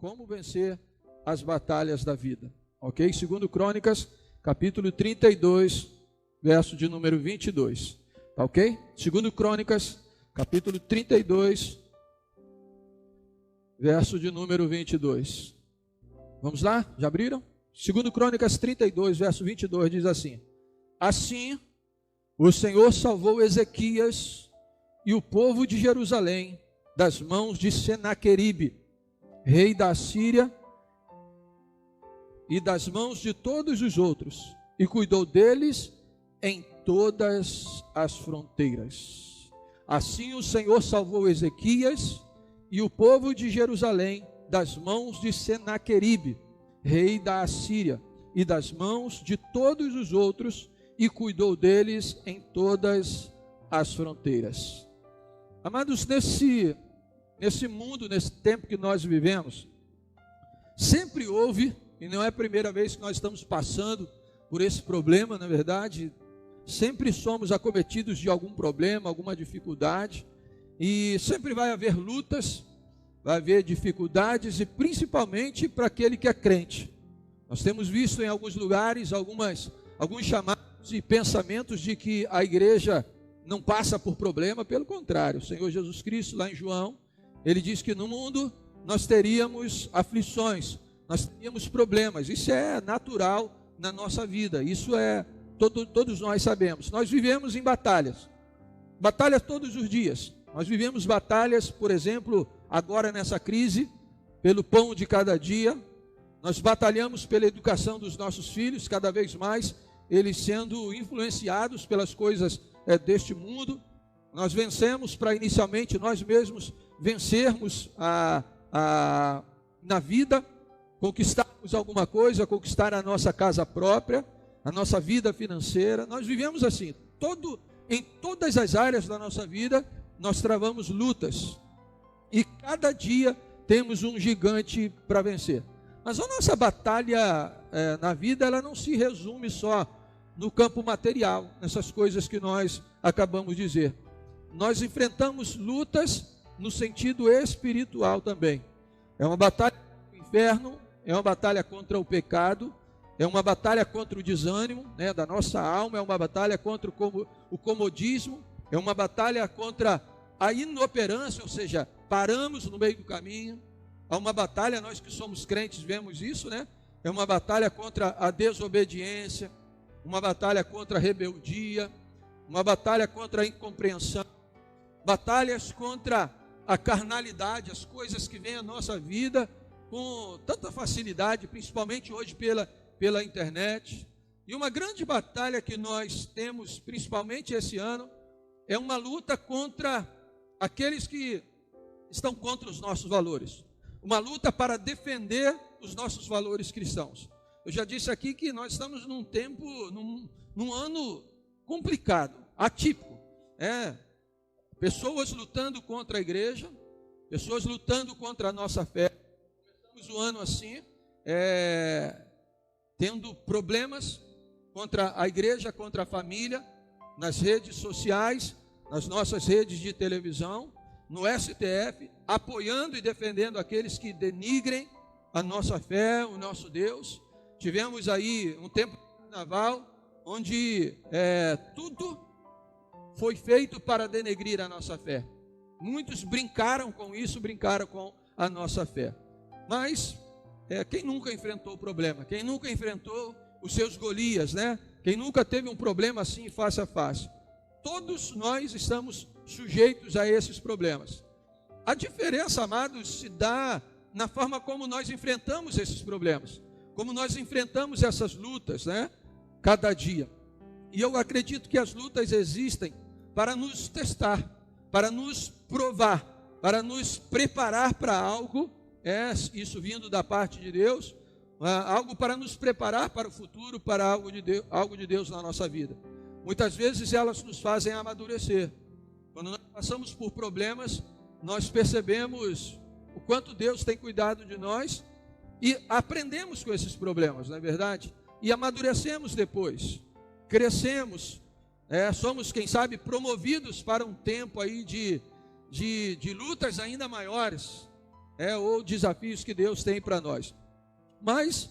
como vencer as batalhas da vida, ok? 2 Crônicas, capítulo 32, verso de número 22, tá ok? 2 Crônicas, capítulo 32, verso de número 22. Vamos lá? Já abriram? 2 Crônicas 32, verso 22 diz assim: Assim o Senhor salvou Ezequias e o povo de Jerusalém das mãos de Senaqueribe, rei da Assíria, e das mãos de todos os outros, e cuidou deles em todas as fronteiras. Assim o Senhor salvou Ezequias e o povo de Jerusalém das mãos de Senaqueribe, rei da Assíria, e das mãos de todos os outros, e cuidou deles em todas as fronteiras. Amados, nesse mundo, nesse tempo que nós vivemos, sempre houve, e não é a primeira vez que nós estamos passando por esse problema, na verdade, sempre somos acometidos de algum problema, alguma dificuldade, e sempre vai haver lutas, vai haver dificuldades, e principalmente para aquele que é crente. Nós temos visto em alguns lugares alguns chamados e pensamentos de que a igreja não passa por problema. Pelo contrário, o Senhor Jesus Cristo, lá em João, ele diz que no mundo nós teríamos aflições, nós teríamos problemas. Isso é natural na nossa vida, isso todos nós sabemos. Nós vivemos em batalhas todos os dias. Nós vivemos batalhas, por exemplo, agora nessa crise, pelo pão de cada dia. Nós batalhamos pela educação dos nossos filhos, cada vez mais eles sendo influenciados pelas coisas deste mundo. Nós vencemos para inicialmente nós mesmos vencermos na vida, conquistarmos alguma coisa, conquistar a nossa casa própria, a nossa vida financeira. Nós vivemos assim, em todas as áreas da nossa vida, nós travamos lutas, e cada dia temos um gigante para vencer. Mas a nossa batalha na vida, ela não se resume só no campo material, nessas coisas que nós acabamos de dizer. Nós enfrentamos lutas no sentido espiritual também. É uma batalha contra o inferno, é uma batalha contra o pecado, é uma batalha contra o desânimo, da nossa alma, é uma batalha contra o comodismo, é uma batalha contra a inoperância, ou seja, paramos no meio do caminho. Há uma batalha, nós que somos crentes vemos isso, é uma batalha contra a desobediência, uma batalha contra a rebeldia, uma batalha contra a incompreensão, batalhas contra a carnalidade, as coisas que vêm à nossa vida com tanta facilidade, principalmente hoje pela internet. E uma grande batalha que nós temos, principalmente esse ano, é uma luta contra aqueles que estão contra os nossos valores. Uma luta para defender os nossos valores cristãos. Eu já disse aqui que nós estamos num tempo, num ano complicado, atípico. Pessoas lutando contra a igreja, pessoas lutando contra a nossa fé. Começamos o ano assim, tendo problemas contra a igreja, contra a família, nas redes sociais, nas nossas redes de televisão, no STF, apoiando e defendendo aqueles que denigrem a nossa fé, o nosso Deus. Tivemos aí um tempo de carnaval, onde tudo foi feito para denegrir a nossa fé. Muitos brincaram com isso, brincaram com a nossa fé. Mas quem nunca enfrentou o problema? Quem nunca enfrentou os seus Golias, Quem nunca teve um problema assim face a face? Todos nós estamos sujeitos a esses problemas. A diferença, amados, se dá na forma como nós enfrentamos esses problemas, como nós enfrentamos essas lutas, cada dia. E eu acredito que as lutas existem para nos testar, para nos provar, para nos preparar para algo, isso vindo da parte de Deus, algo para nos preparar para o futuro, para algo de Deus na nossa vida. Muitas vezes elas nos fazem amadurecer. Quando nós passamos por problemas, nós percebemos o quanto Deus tem cuidado de nós e aprendemos com esses problemas, não é verdade? E amadurecemos depois, crescemos, somos, quem sabe, promovidos para um tempo aí de lutas ainda maiores. ou desafios que Deus tem para nós. Mas,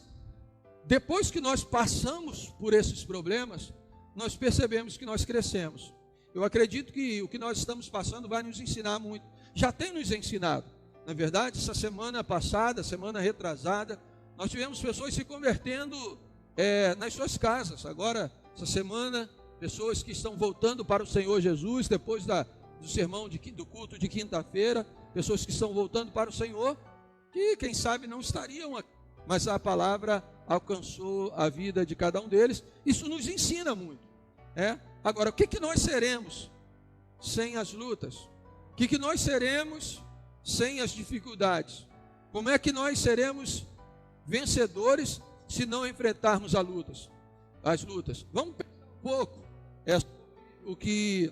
depois que nós passamos por esses problemas, nós percebemos que nós crescemos. Eu acredito que o que nós estamos passando vai nos ensinar muito. Já tem nos ensinado. Na verdade, essa semana passada, semana retrasada, nós tivemos pessoas se convertendo nas suas casas. Agora, essa semana, pessoas que estão voltando para o Senhor Jesus, depois do sermão do culto de quinta-feira, pessoas que estão voltando para o Senhor, que quem sabe não estariam aqui, mas a palavra alcançou a vida de cada um deles. Isso nos ensina muito. Agora, o que nós seremos sem as lutas? O que nós seremos sem as dificuldades? Como é que nós seremos vencedores se não enfrentarmos as lutas? Vamos pensar um pouco o que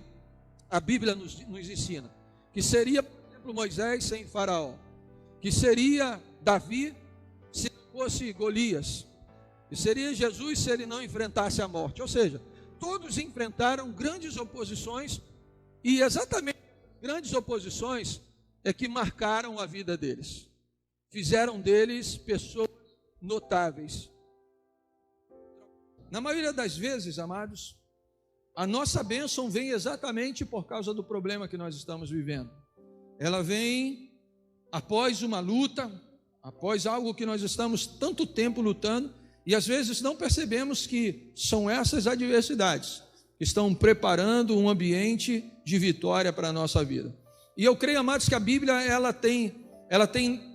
a Bíblia nos ensina. Que seria, por exemplo, Moisés sem Faraó. Que seria Davi se não fosse Golias. Que seria Jesus se ele não enfrentasse a morte. Ou seja, todos enfrentaram grandes oposições, e exatamente grandes oposições que marcaram a vida deles. Fizeram deles pessoas notáveis. Na maioria das vezes, amados, a nossa bênção vem exatamente por causa do problema que nós estamos vivendo. Ela vem após uma luta, após algo que nós estamos tanto tempo lutando, e às vezes não percebemos que são essas adversidades que estão preparando um ambiente de vitória para a nossa vida. E eu creio, amados, que a Bíblia ela tem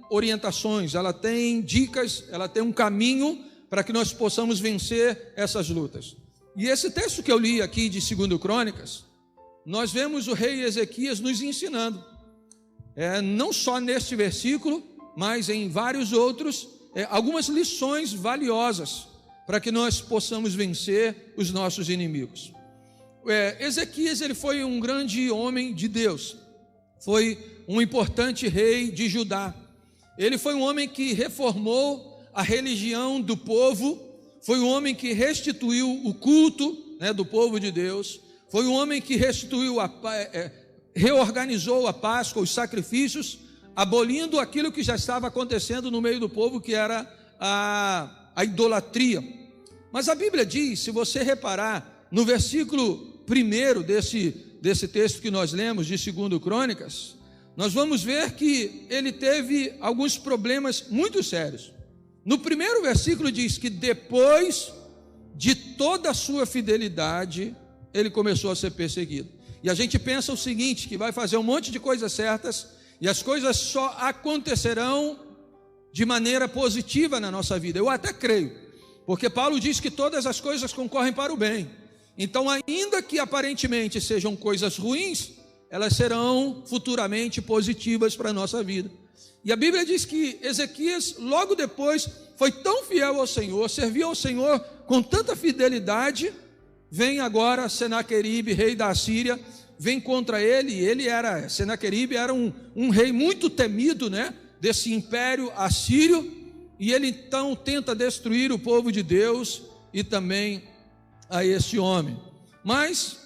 orientações, ela tem dicas, ela tem um caminho para que nós possamos vencer essas lutas. E esse texto que eu li aqui de 2 Crônicas, nós vemos o rei Ezequias nos ensinando, não só neste versículo, mas em vários outros, algumas lições valiosas para que nós possamos vencer os nossos inimigos. Ezequias ele foi um grande homem de Deus, foi um importante rei de Judá. Ele foi um homem que reformou a religião do povo, foi um homem que restituiu o culto do povo de Deus, foi um homem que reorganizou a Páscoa, os sacrifícios, abolindo aquilo que já estava acontecendo no meio do povo, que era a idolatria. Mas a Bíblia diz, se você reparar, no versículo 1 desse texto que nós lemos, de 2 Crônicas, nós vamos ver que ele teve alguns problemas muito sérios. No primeiro versículo diz que depois de toda a sua fidelidade, ele começou a ser perseguido. E a gente pensa o seguinte, que vai fazer um monte de coisas certas, e as coisas só acontecerão de maneira positiva na nossa vida. Eu até creio, porque Paulo diz que todas as coisas concorrem para o bem. Então, ainda que aparentemente sejam coisas ruins, elas serão futuramente positivas para a nossa vida. E a Bíblia diz que Ezequias, logo depois, foi tão fiel ao Senhor, serviu ao Senhor com tanta fidelidade. Vem agora Senaqueribe, rei da Assíria, vem contra ele. Senaqueribe era um rei muito temido, desse império assírio, e ele então tenta destruir o povo de Deus e também a esse homem. Mas,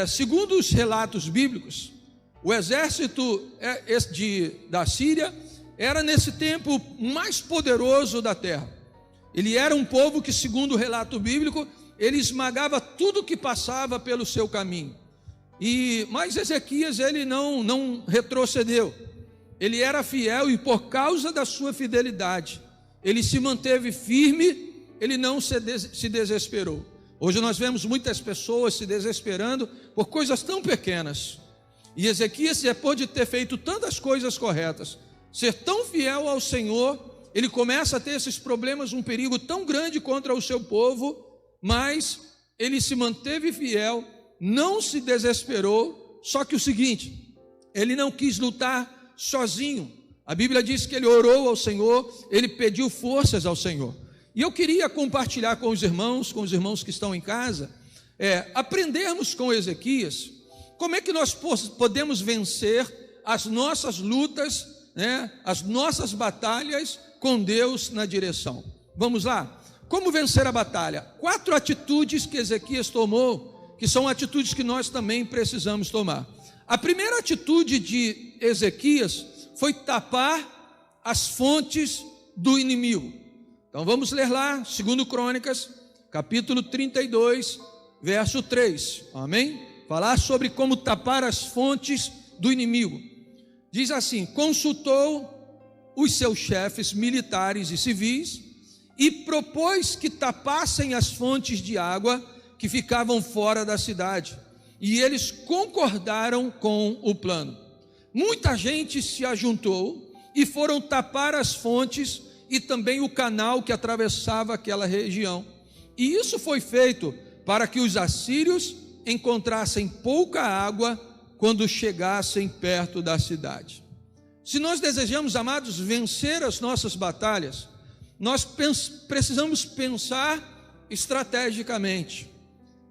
segundo os relatos bíblicos, o exército da Síria era nesse tempo o mais poderoso da terra. Ele era um povo que, segundo o relato bíblico, ele esmagava tudo que passava pelo seu caminho. Mas Ezequias ele não retrocedeu. Ele era fiel, e por causa da sua fidelidade, ele se manteve firme, ele não se desesperou. Hoje nós vemos muitas pessoas se desesperando por coisas tão pequenas. E Ezequias, depois de ter feito tantas coisas corretas, ser tão fiel ao Senhor, ele começa a ter esses problemas, um perigo tão grande contra o seu povo, mas ele se manteve fiel, não se desesperou. Só que o seguinte, ele não quis lutar sozinho. A Bíblia diz que ele orou ao Senhor, ele pediu forças ao Senhor. E eu queria compartilhar com os irmãos que estão em casa, aprendermos com Ezequias, como é que nós podemos vencer as nossas lutas, as nossas batalhas com Deus na direção. Vamos lá? Como vencer a batalha? 4 atitudes que Ezequias tomou, que são atitudes que nós também precisamos tomar. A primeira atitude de Ezequias foi tapar as fontes do inimigo. Então vamos ler lá, 2 Crônicas, capítulo 32, verso 3, amém? Falar sobre como tapar as fontes do inimigo. Diz assim: consultou os seus chefes militares e civis e propôs que tapassem as fontes de água que ficavam fora da cidade, e eles concordaram com o plano. Muita gente se ajuntou e foram tapar as fontes e também o canal que atravessava aquela região. E isso foi feito para que os assírios encontrassem pouca água quando chegassem perto da cidade. Se nós desejamos, amados, vencer as nossas batalhas, nós precisamos pensar estrategicamente.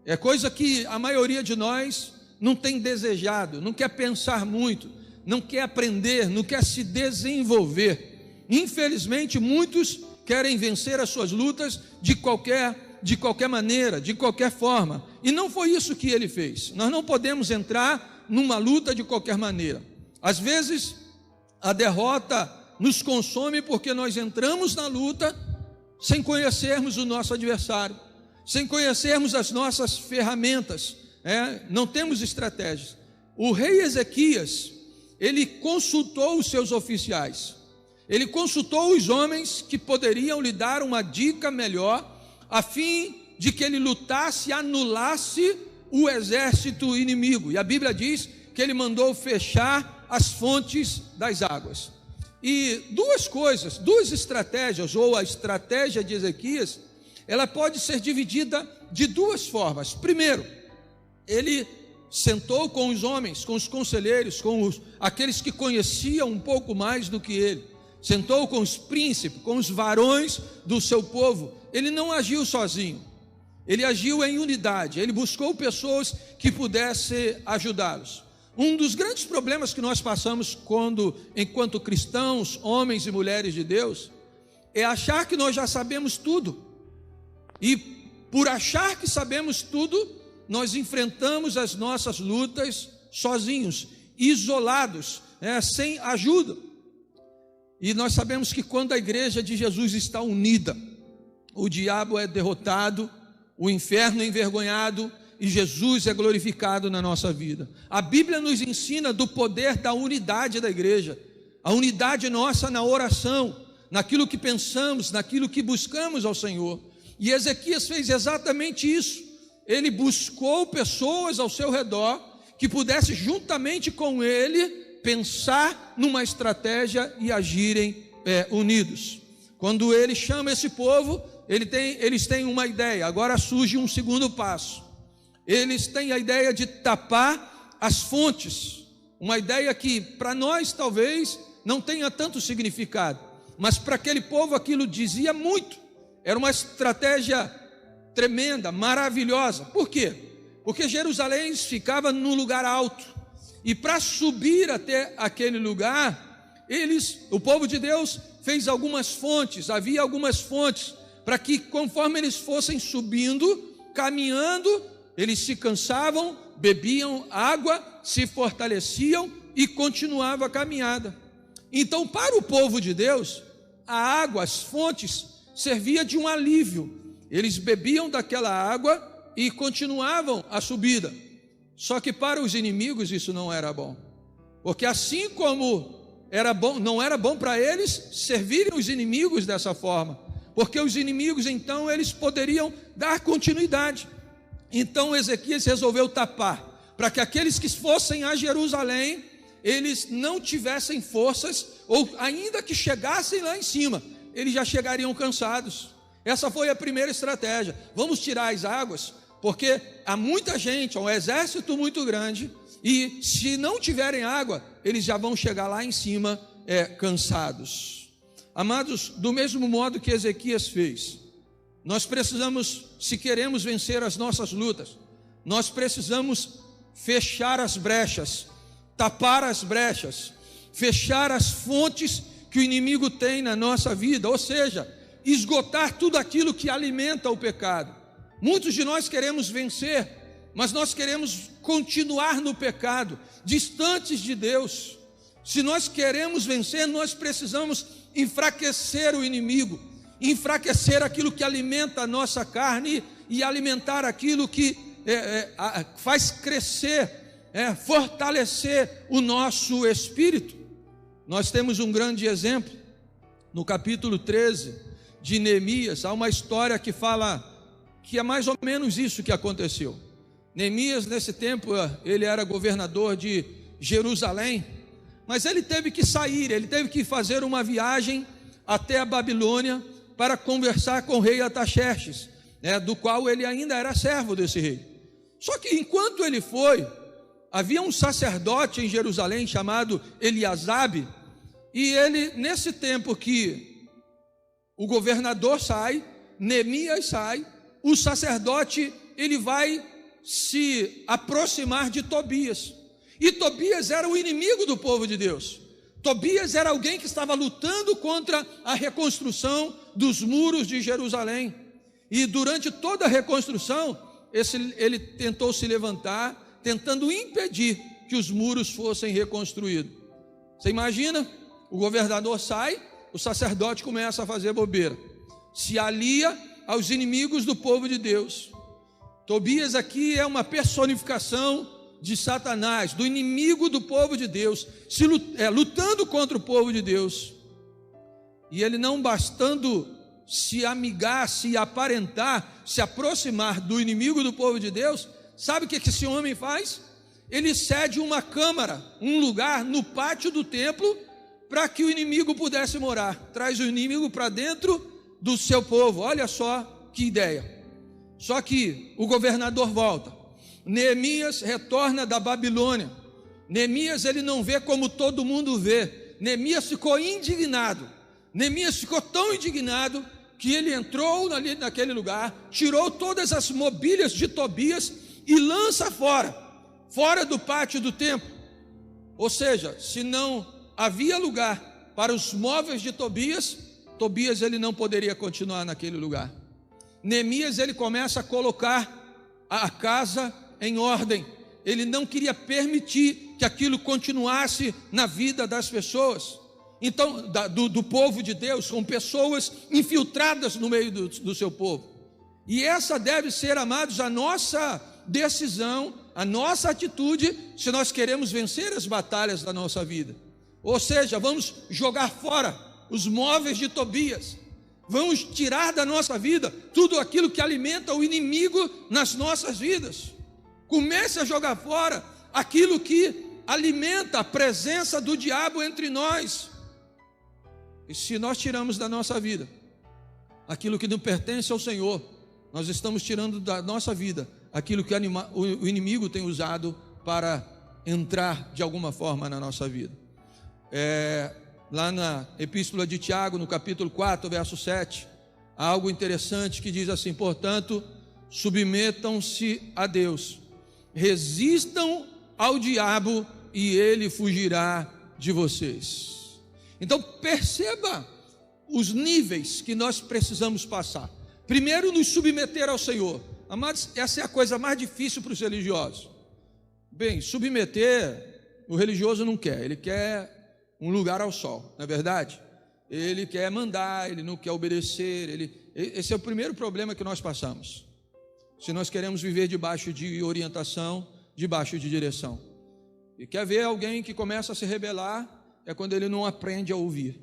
É coisa que a maioria de nós não tem desejado, não quer pensar muito, não quer aprender, não quer se desenvolver. Infelizmente, muitos querem vencer as suas lutas de qualquer maneira, de qualquer forma. E não foi isso que ele fez. Nós não podemos entrar numa luta de qualquer maneira. Às vezes, a derrota nos consome porque nós entramos na luta sem conhecermos o nosso adversário, sem conhecermos as nossas ferramentas, não temos estratégias. O rei Ezequias, ele consultou os seus oficiais, ele consultou os homens que poderiam lhe dar uma dica melhor, a fim de que ele lutasse e anulasse o exército inimigo. E a Bíblia diz que ele mandou fechar as fontes das águas. E duas estratégias, ou a estratégia de Ezequias, ela pode ser dividida de duas formas. Primeiro, ele sentou com os homens, com os conselheiros, aqueles que conheciam um pouco mais do que ele, sentou com os príncipes, com os varões do seu povo. Ele não agiu sozinho, ele agiu em unidade, ele buscou pessoas que pudessem ajudá-los. Um dos grandes problemas que nós passamos enquanto cristãos, homens e mulheres de Deus, é achar que nós já sabemos tudo. E por achar que sabemos tudo, nós enfrentamos as nossas lutas sozinhos, isolados, sem ajuda. E nós sabemos que quando a igreja de Jesus está unida, o diabo é derrotado, o inferno é envergonhado, e Jesus é glorificado na nossa vida. A Bíblia nos ensina do poder da unidade da igreja, a unidade nossa na oração, naquilo que pensamos, naquilo que buscamos ao Senhor. E Ezequias fez exatamente isso. Ele buscou pessoas ao seu redor que pudessem juntamente com ele pensar numa estratégia e agirem unidos. Quando ele chama esse povo, eles têm uma ideia. Agora surge um segundo passo. Eles têm a ideia de tapar as fontes, uma ideia que para nós talvez não tenha tanto significado, mas para aquele povo aquilo dizia muito. Era uma estratégia tremenda, maravilhosa. Por quê? Porque Jerusalém ficava num lugar alto, e para subir até aquele lugar, o povo de Deus fez algumas fontes, havia algumas fontes, para que conforme eles fossem subindo, caminhando, eles se cansavam, bebiam água, se fortaleciam e continuava a caminhada. Então, para o povo de Deus, a água, as fontes, servia de um alívio. Eles bebiam daquela água e continuavam a subida. Só que para os inimigos isso não era bom, porque assim como era bom, não era bom para eles servirem os inimigos dessa forma, porque os inimigos então eles poderiam dar continuidade. Então Ezequias resolveu tapar, para que aqueles que fossem a Jerusalém, eles não tivessem forças, ou ainda que chegassem lá em cima, eles já chegariam cansados. Essa foi a primeira estratégia. Vamos tirar as águas, porque há muita gente, há um exército muito grande, e se não tiverem água, eles já vão chegar lá em cima cansados. Amados, do mesmo modo que Ezequias fez, nós precisamos, se queremos vencer as nossas lutas, nós precisamos fechar as brechas, tapar as brechas, fechar as fontes que o inimigo tem na nossa vida, ou seja, esgotar tudo aquilo que alimenta o pecado. Muitos de nós queremos vencer, mas nós queremos continuar no pecado, distantes de Deus. Se nós queremos vencer, nós precisamos enfraquecer o inimigo, enfraquecer aquilo que alimenta a nossa carne e alimentar aquilo que faz crescer, fortalecer o nosso espírito. Nós temos um grande exemplo no capítulo 13 de Neemias. Há uma história que fala que é mais ou menos isso que aconteceu. Neemias, nesse tempo, ele era governador de Jerusalém, mas ele teve que sair, ele teve que fazer uma viagem até a Babilônia para conversar com o rei Artaxerxes, do qual ele ainda era servo desse rei. Só que enquanto ele foi, havia um sacerdote em Jerusalém chamado Eliasabe, e ele, nesse tempo que o governador sai, Neemias sai, o sacerdote, ele vai se aproximar de Tobias, e Tobias era o inimigo do povo de Deus. Tobias era alguém que estava lutando contra a reconstrução dos muros de Jerusalém, e durante toda a reconstrução, ele tentou se levantar, tentando impedir que os muros fossem reconstruídos. Você imagina? O governador sai, o sacerdote começa a fazer bobeira, se alia aos inimigos do povo de Deus. Tobias aqui é uma personificação de Satanás, do inimigo do povo de Deus, lutando contra o povo de Deus. E ele, não bastando se amigar, se aparentar, se aproximar do inimigo do povo de Deus, sabe o que esse homem faz? Ele cede uma câmara, um lugar no pátio do templo, para que o inimigo pudesse morar. Traz o inimigo para dentro do seu povo. Olha só que ideia. Só que o governador volta, Neemias retorna da Babilônia. Neemias, ele não vê como todo mundo vê. Neemias ficou indignado. Neemias ficou tão indignado que ele entrou ali naquele lugar, tirou todas as mobílias de Tobias e lança fora do pátio do templo. Ou seja, se não havia lugar para os móveis de Tobias, ele não poderia continuar naquele lugar. Neemias, ele começa a colocar a casa em ordem. Ele não queria permitir que aquilo continuasse na vida das pessoas. Então, do povo de Deus, com pessoas infiltradas no meio do seu povo. E essa deve ser, amados, a nossa decisão, a nossa atitude, se nós queremos vencer as batalhas da nossa vida. Ou seja, vamos jogar fora os móveis de Tobias, vamos tirar da nossa vida tudo aquilo que alimenta o inimigo nas nossas vidas. Comece a jogar fora aquilo que alimenta a presença do diabo entre nós. E se nós tiramos da nossa vida aquilo que não pertence ao Senhor, nós estamos tirando da nossa vida aquilo que o inimigo tem usado para entrar de alguma forma na nossa vida. Lá na Epístola de Tiago, no capítulo 4, verso 7, há algo interessante que diz assim: portanto, submetam-se a Deus, resistam ao diabo e ele fugirá de vocês. Então perceba os níveis que nós precisamos passar. Primeiro, nos submeter ao Senhor. Amados, essa é a coisa mais difícil para os religiosos. Bem, submeter, o religioso não quer, ele quer um lugar ao sol, não é verdade? Ele quer mandar, ele não quer obedecer, esse é o primeiro problema que nós passamos. Se nós queremos viver debaixo de orientação, debaixo de direção. E quer ver alguém que começa a se rebelar, é quando ele não aprende a ouvir.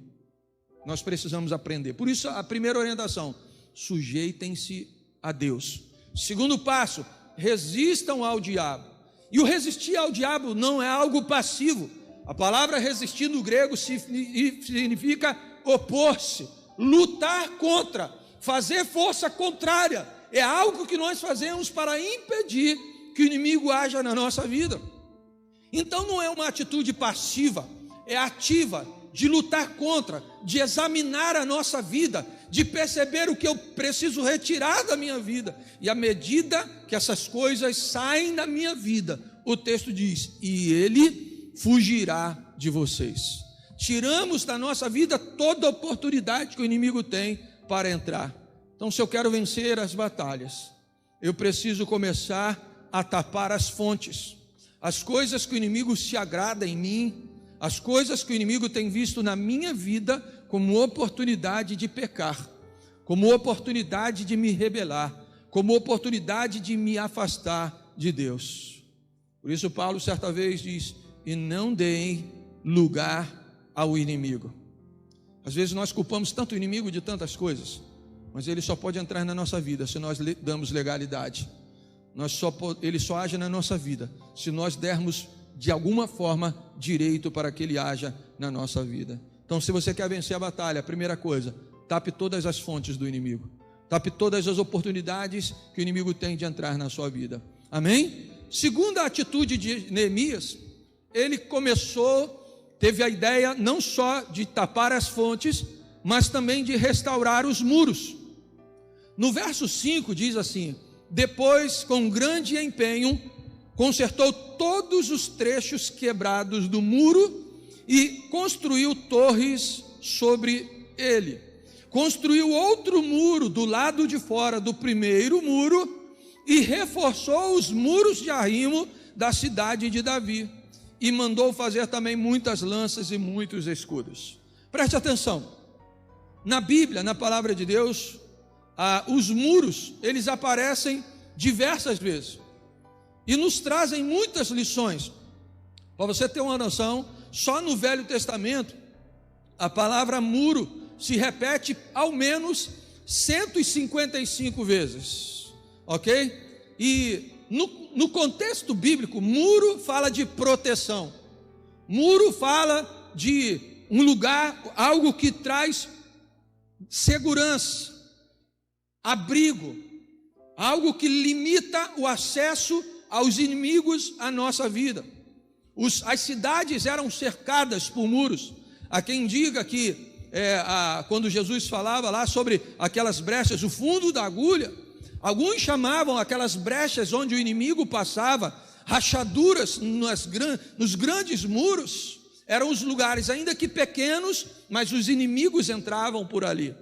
Nós precisamos aprender. Por isso, a primeira orientação: sujeitem-se a Deus. Segundo passo: resistam ao diabo. E o resistir ao diabo não é algo passivo. A palavra resistir no grego significa opor-se, lutar contra, fazer força contrária. É algo que nós fazemos para impedir que o inimigo haja na nossa vida. Então não é uma atitude passiva, é ativa, de lutar contra, de examinar a nossa vida, de perceber o que eu preciso retirar da minha vida. E à medida que essas coisas saem da minha vida, o texto diz: e ele fugirá de vocês. Tiramos da nossa vida toda a oportunidade que o inimigo tem para entrar. Então, se eu quero vencer as batalhas, eu preciso começar a tapar as fontes, as coisas que o inimigo se agrada em mim, as coisas que o inimigo tem visto na minha vida como oportunidade de pecar, como oportunidade de me rebelar, como oportunidade de me afastar de Deus. Por isso Paulo certa vez diz: e não deem lugar ao inimigo. Às vezes nós culpamos tanto o inimigo de tantas coisas, mas ele só pode entrar na nossa vida se nós damos legalidade. Ele só age na nossa vida se nós dermos de alguma forma direito para que ele haja na nossa vida. Então, se você quer vencer a batalha, a primeira coisa, tape todas as fontes do inimigo, tape todas as oportunidades que o inimigo tem de entrar na sua vida. Amém? Segunda atitude de Neemias, ele teve a ideia não só de tapar as fontes, mas também de restaurar os muros. No verso 5 diz assim: depois, com grande empenho, consertou todos os trechos quebrados do muro e construiu torres sobre ele. Construiu outro muro do lado de fora do primeiro muro e reforçou os muros de arrimo da cidade de Davi. E mandou fazer também muitas lanças e muitos escudos. Preste atenção, na Bíblia, na palavra de Deus, os muros, eles aparecem diversas vezes e nos trazem muitas lições. Para você ter uma noção, só no Velho Testamento a palavra muro se repete ao menos 155 vezes, ok? E no contexto bíblico, muro fala de proteção, muro fala de um lugar, algo que traz segurança, abrigo, algo que limita o acesso aos inimigos à nossa vida. As cidades eram cercadas por muros. Há quem diga que quando Jesus falava lá sobre aquelas brechas, o fundo da agulha, alguns chamavam aquelas brechas onde o inimigo passava, rachaduras nos grandes muros. Eram os lugares, ainda que pequenos, mas os inimigos entravam por ali.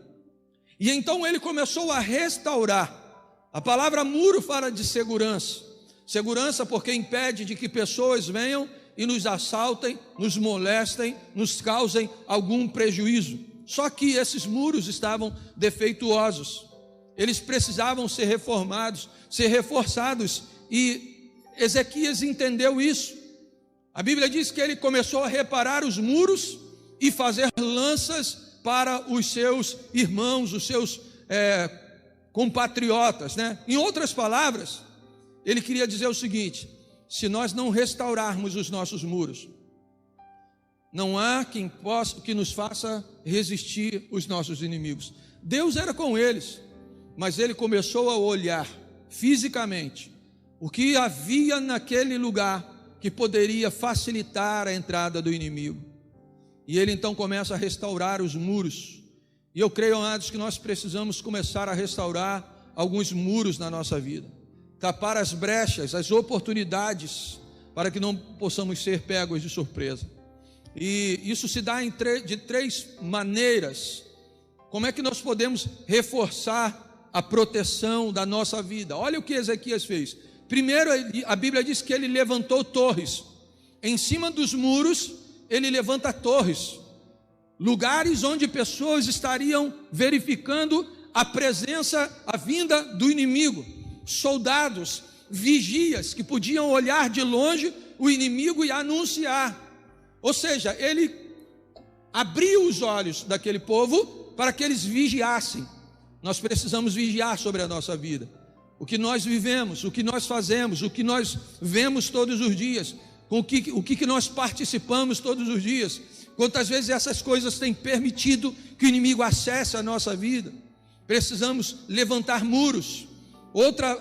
E então ele começou a restaurar. A palavra muro fala de segurança. Segurança porque impede de que pessoas venham e nos assaltem, nos molestem, nos causem algum prejuízo. Só que esses muros estavam defeituosos. Eles precisavam ser reformados, ser reforçados, e Ezequias entendeu isso. A Bíblia diz que ele começou a reparar os muros e fazer lanças para os seus irmãos, os seus compatriotas, né? Em outras palavras, ele queria dizer o seguinte: se nós não restaurarmos os nossos muros, não há que nos faça resistir os nossos inimigos. Deus era com eles, mas ele começou a olhar fisicamente o que havia naquele lugar que poderia facilitar a entrada do inimigo. E ele então começa a restaurar os muros. E eu creio, amados, que nós precisamos começar a restaurar alguns muros na nossa vida, tapar as brechas, as oportunidades, para que não possamos ser pegos de surpresa. E isso se dá de três maneiras. Como é que nós podemos reforçar a proteção da nossa vida? Olha o que Ezequias fez. Primeiro, a Bíblia diz que ele levantou torres. Em cima dos muros, ele levanta torres, lugares onde pessoas estariam verificando a presença, a vinda do inimigo. Soldados, vigias, que podiam olhar de longe o inimigo e anunciar. Ou seja, ele abriu os olhos daquele povo para que eles vigiassem. Nós precisamos vigiar sobre a nossa vida, o que nós vivemos, o que nós fazemos, o que nós vemos todos os dias, o que nós participamos todos os dias. Quantas vezes essas coisas têm permitido que o inimigo acesse a nossa vida? Precisamos levantar muros.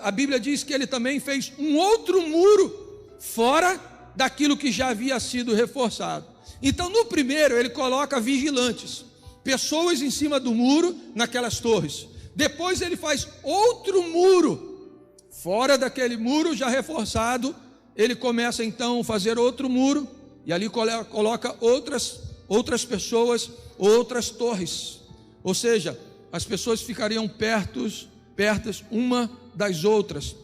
A Bíblia diz que ele também fez um outro muro fora daquilo que já havia sido reforçado. Então, no primeiro, ele coloca vigilantes, pessoas em cima do muro, naquelas torres. Depois ele faz outro muro, fora daquele muro já reforçado. Ele começa então a fazer outro muro, e ali coloca outras pessoas, outras torres. Ou seja, as pessoas ficariam perto uma das outras,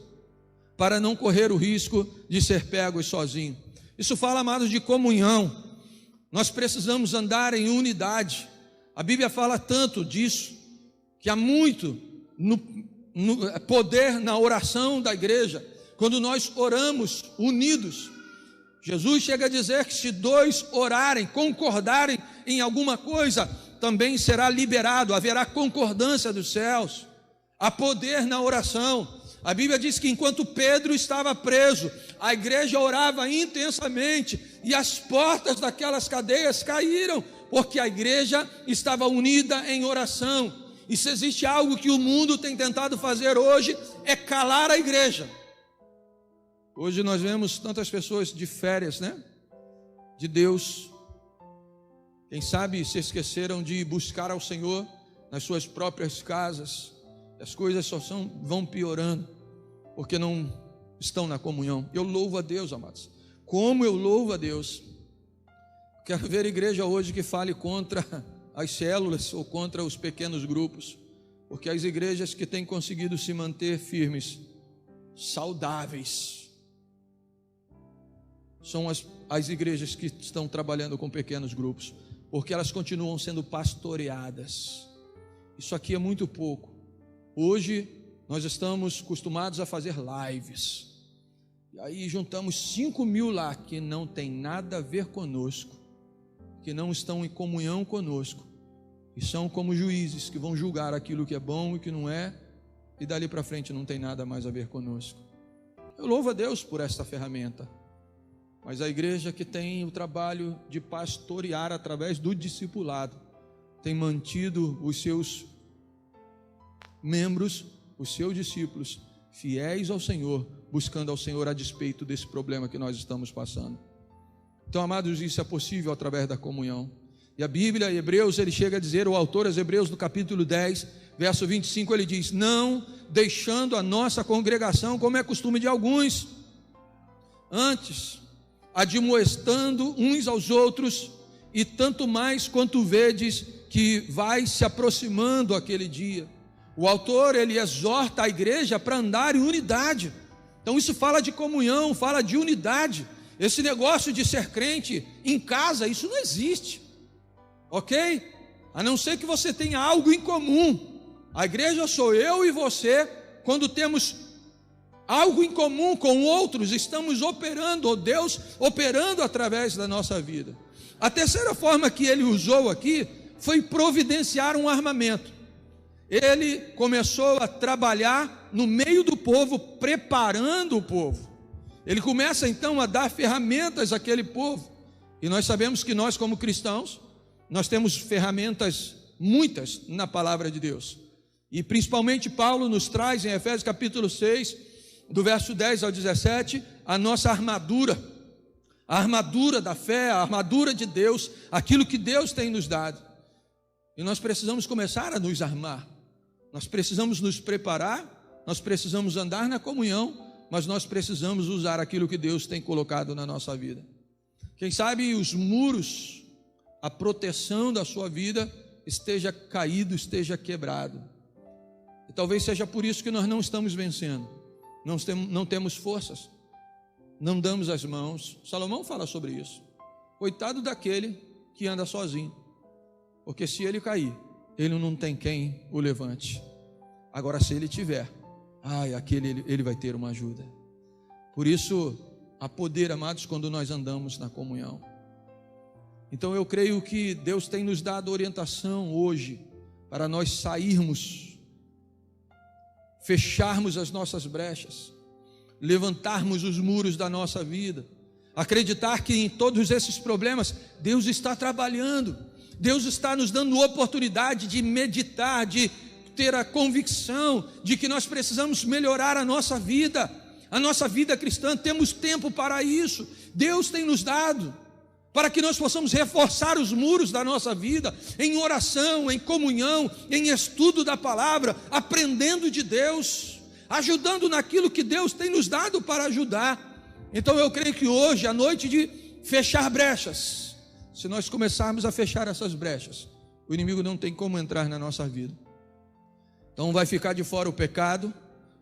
para não correr o risco de ser pegos sozinhos. Isso fala, amados, de comunhão. Nós precisamos andar em unidade. A Bíblia fala tanto disso, que há muito no poder na oração da igreja, quando nós oramos unidos. Jesus chega a dizer que se dois orarem, concordarem em alguma coisa, também será liberado, haverá concordância dos céus. Há poder na oração. A Bíblia diz que enquanto Pedro estava preso, a igreja orava intensamente e as portas daquelas cadeias caíram, porque a igreja estava unida em oração. E se existe algo que o mundo tem tentado fazer hoje, é calar a igreja. Hoje nós vemos tantas pessoas de férias, de Deus. Quem sabe se esqueceram de buscar ao Senhor nas suas próprias casas. As coisas só vão piorando, porque não estão na comunhão. Eu louvo a Deus, amados. Como eu louvo a Deus. Quero ver igreja hoje que fale contra as células ou contra os pequenos grupos, porque as igrejas que têm conseguido se manter firmes, saudáveis, são as igrejas que estão trabalhando com pequenos grupos, porque elas continuam sendo pastoreadas. Isso aqui é muito pouco. Hoje nós estamos acostumados a fazer lives, e aí juntamos 5.000 lá, que não tem nada a ver conosco, que não estão em comunhão conosco, e são como juízes que vão julgar aquilo que é bom e que não é, e dali para frente não tem nada mais a ver conosco. Eu louvo a Deus por esta ferramenta, mas a igreja que tem o trabalho de pastorear através do discipulado, tem mantido os seus membros, os seus discípulos, fiéis ao Senhor, buscando ao Senhor a despeito desse problema que nós estamos passando. Então, amados, isso é possível através da comunhão. E a Bíblia, Hebreus, ele chega a dizer, o autor aos Hebreus, no capítulo 10, verso 25, ele diz: não deixando a nossa congregação, como é costume de alguns, antes, admoestando uns aos outros, e tanto mais quanto vedes que vai se aproximando aquele dia. O autor, ele exorta a igreja para andar em unidade. Então isso fala de comunhão, fala de unidade. Esse negócio de ser crente em casa, isso não existe, ok? A não ser que você tenha algo em comum. A igreja sou eu e você. Quando temos algo em comum com outros, estamos operando, ou Deus operando através da nossa vida. A terceira forma que ele usou aqui foi providenciar um armamento. Ele começou a trabalhar no meio do povo, preparando o povo. Ele começa então a dar ferramentas àquele povo. E nós sabemos que nós, como cristãos, nós temos ferramentas muitas na palavra de Deus. E principalmente Paulo nos traz em Efésios capítulo 6, do verso 10 ao 17, a nossa armadura. A armadura da fé, a armadura de Deus, aquilo que Deus tem nos dado. E nós precisamos começar a nos armar. Nós precisamos nos preparar, nós precisamos andar na comunhão, mas nós precisamos usar aquilo que Deus tem colocado na nossa vida. Quem sabe os muros, a proteção da sua vida esteja caído, esteja quebrado. E talvez seja por isso que nós não estamos vencendo, não temos forças, não damos as mãos. Salomão fala sobre isso. Coitado daquele que anda sozinho, porque se ele cair, ele não tem quem o levante. Agora se ele tiver, ele vai ter uma ajuda. Por isso há poder, amados, quando nós andamos na comunhão. Então eu creio que Deus tem nos dado orientação hoje para nós sairmos, fecharmos as nossas brechas, levantarmos os muros da nossa vida, acreditar que em todos esses problemas Deus está trabalhando. Deus está nos dando oportunidade de meditar, de ter a convicção de que nós precisamos melhorar a nossa vida cristã. Temos tempo para isso. Deus tem nos dado para que nós possamos reforçar os muros da nossa vida em oração, em comunhão, em estudo da palavra, aprendendo de Deus, ajudando naquilo que Deus tem nos dado para ajudar. Então eu creio que hoje, a noite de fechar brechas, se nós começarmos a fechar essas brechas, o inimigo não tem como entrar na nossa vida. Então vai ficar de fora o pecado,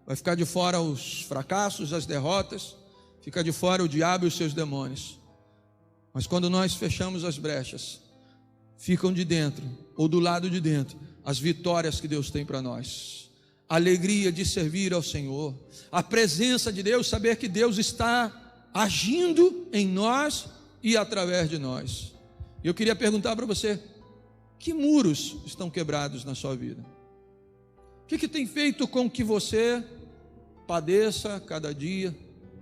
vai ficar de fora os fracassos, as derrotas, fica de fora o diabo e os seus demônios. Mas quando nós fechamos as brechas, ficam de dentro, ou do lado de dentro, as vitórias que Deus tem para nós. A alegria de servir ao Senhor, a presença de Deus, saber que Deus está agindo em nós e através de nós. Eu queria perguntar para você, que muros estão quebrados na sua vida? O que tem feito com que você padeça cada dia,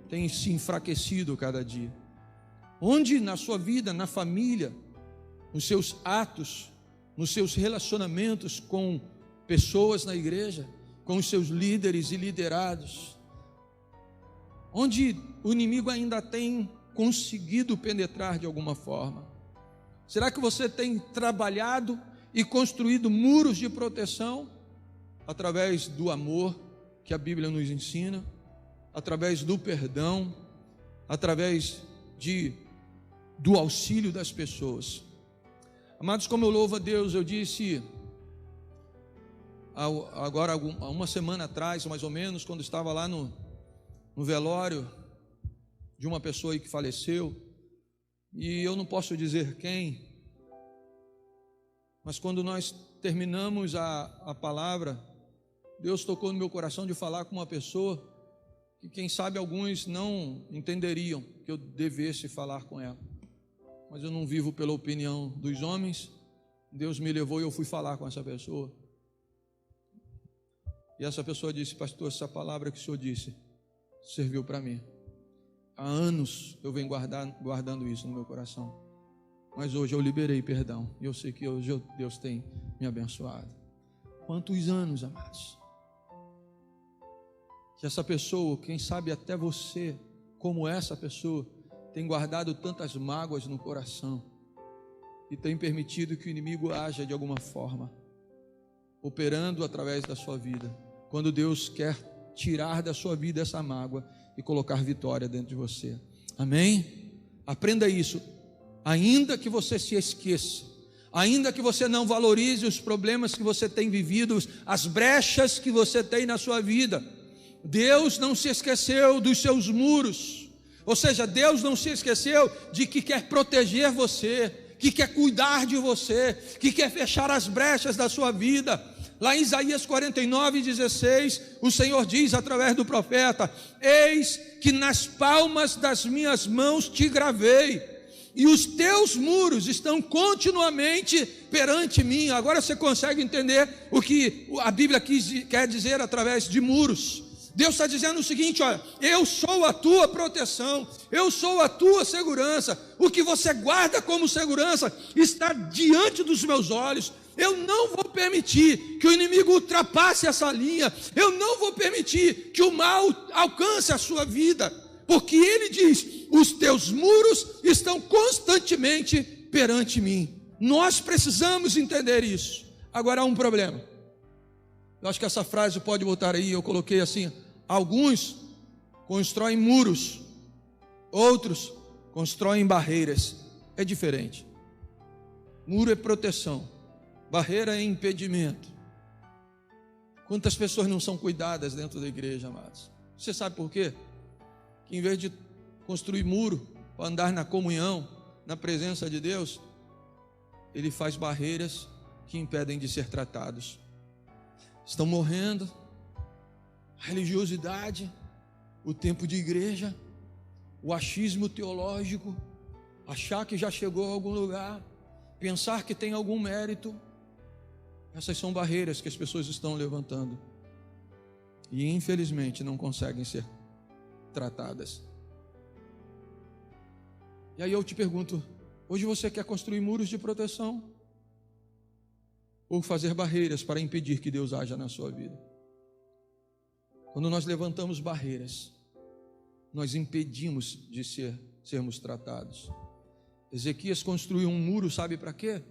tem se enfraquecido cada dia? Onde na sua vida, na família, nos seus atos, nos seus relacionamentos com pessoas na igreja, com os seus líderes e liderados, onde o inimigo ainda tem conseguido penetrar de alguma forma? Será que você tem trabalhado e construído muros de proteção através do amor que a Bíblia nos ensina, através do perdão, através do auxílio das pessoas? Amados, como eu louvo a Deus, eu disse agora uma semana atrás, mais ou menos, quando estava lá no velório de uma pessoa aí que faleceu, e eu não posso dizer quem, mas quando nós terminamos a palavra, Deus tocou no meu coração de falar com uma pessoa que quem sabe alguns não entenderiam que eu devesse falar com ela, mas eu não vivo pela opinião dos homens. Deus me levou e eu fui falar com essa pessoa, e essa pessoa disse: pastor, essa palavra que o senhor disse serviu para mim. Há anos eu venho guardando isso no meu coração, mas hoje eu liberei perdão, e eu sei que hoje Deus tem me abençoado. Quantos anos, amados, que essa pessoa, quem sabe até você, como essa pessoa, tem guardado tantas mágoas no coração e tem permitido que o inimigo haja de alguma forma, operando através da sua vida, quando Deus quer tirar da sua vida essa mágoa e colocar vitória dentro de você. Amém? Aprenda isso. Ainda que você se esqueça, ainda que você não valorize os problemas que você tem vivido, as brechas que você tem na sua vida, Deus não se esqueceu dos seus muros. Ou seja, Deus não se esqueceu de que quer proteger você, que quer cuidar de você, que quer fechar as brechas da sua vida. Lá em Isaías 49:16, o Senhor diz através do profeta: eis que nas palmas das minhas mãos te gravei, e os teus muros estão continuamente perante mim. Agora você consegue entender o que a Bíblia quer dizer através de muros? Deus está dizendo o seguinte: olha, eu sou a tua proteção, eu sou a tua segurança, o que você guarda como segurança está diante dos meus olhos. Eu não vou permitir que o inimigo ultrapasse essa linha, eu não vou permitir que o mal alcance a sua vida, porque ele diz: os teus muros estão constantemente perante mim. Nós precisamos entender isso. Agora há um problema. Eu acho que essa frase pode botar aí, eu coloquei assim: alguns constroem muros, outros constroem barreiras. É diferente. Muro é proteção, barreira é impedimento. Quantas pessoas não são cuidadas dentro da igreja, amados? Você sabe por quê? Que em vez de construir muro para andar na comunhão, na presença de Deus, ele faz barreiras que impedem de ser tratados. Estão morrendo a religiosidade, o tempo de igreja, o achismo teológico, achar que já chegou a algum lugar, pensar que tem algum mérito. Essas são barreiras que as pessoas estão levantando e infelizmente não conseguem ser tratadas. E aí eu te pergunto: hoje você quer construir muros de proteção ou fazer barreiras para impedir que Deus haja na sua vida? Quando nós levantamos barreiras, nós impedimos de sermos tratados. Ezequias construiu um muro, sabe para quê?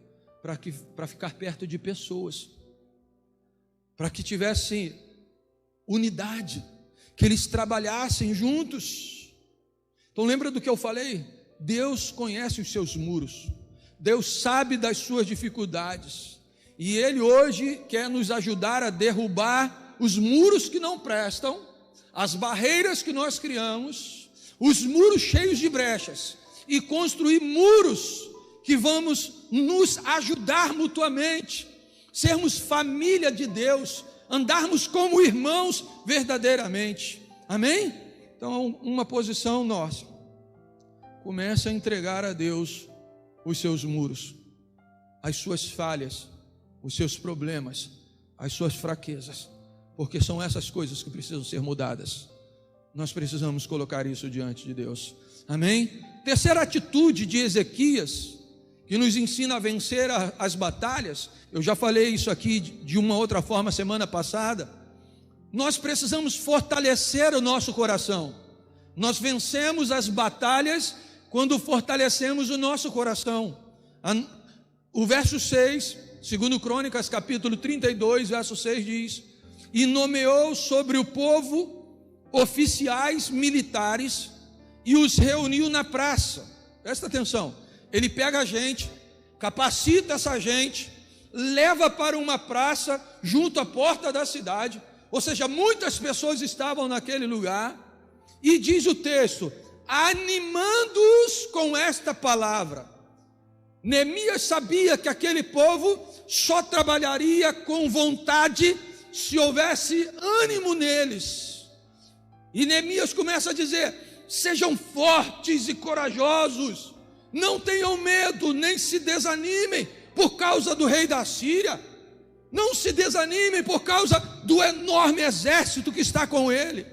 Para ficar perto de pessoas, para que tivessem unidade, que eles trabalhassem juntos. Então lembra do que eu falei? Deus conhece os seus muros, Deus sabe das suas dificuldades, e Ele hoje quer nos ajudar a derrubar os muros que não prestam, as barreiras que nós criamos, os muros cheios de brechas, e construir muros que vamos nos ajudar mutuamente, sermos família de Deus, andarmos como irmãos verdadeiramente. Amém? Então, uma posição nossa: comece a entregar a Deus os seus muros, as suas falhas, os seus problemas, as suas fraquezas, porque são essas coisas que precisam ser mudadas. Nós precisamos colocar isso diante de Deus. Amém? Terceira atitude de Ezequias, que nos ensina a vencer as batalhas. Eu já falei isso aqui de uma outra forma semana passada. Nós precisamos fortalecer o nosso coração. Nós vencemos as batalhas quando fortalecemos o nosso coração. O verso 6, segundo Crônicas, capítulo 32, verso 6 diz: e nomeou sobre o povo oficiais militares e os reuniu na praça. Presta atenção, ele pega a gente, capacita essa gente, leva para uma praça junto à porta da cidade, ou seja, muitas pessoas estavam naquele lugar, e diz o texto, animando-os com esta palavra. Neemias sabia que aquele povo só trabalharia com vontade se houvesse ânimo neles. E Neemias começa a dizer: sejam fortes e corajosos, não tenham medo, nem se desanimem por causa do rei da Síria, não se desanimem por causa do enorme exército que está com ele.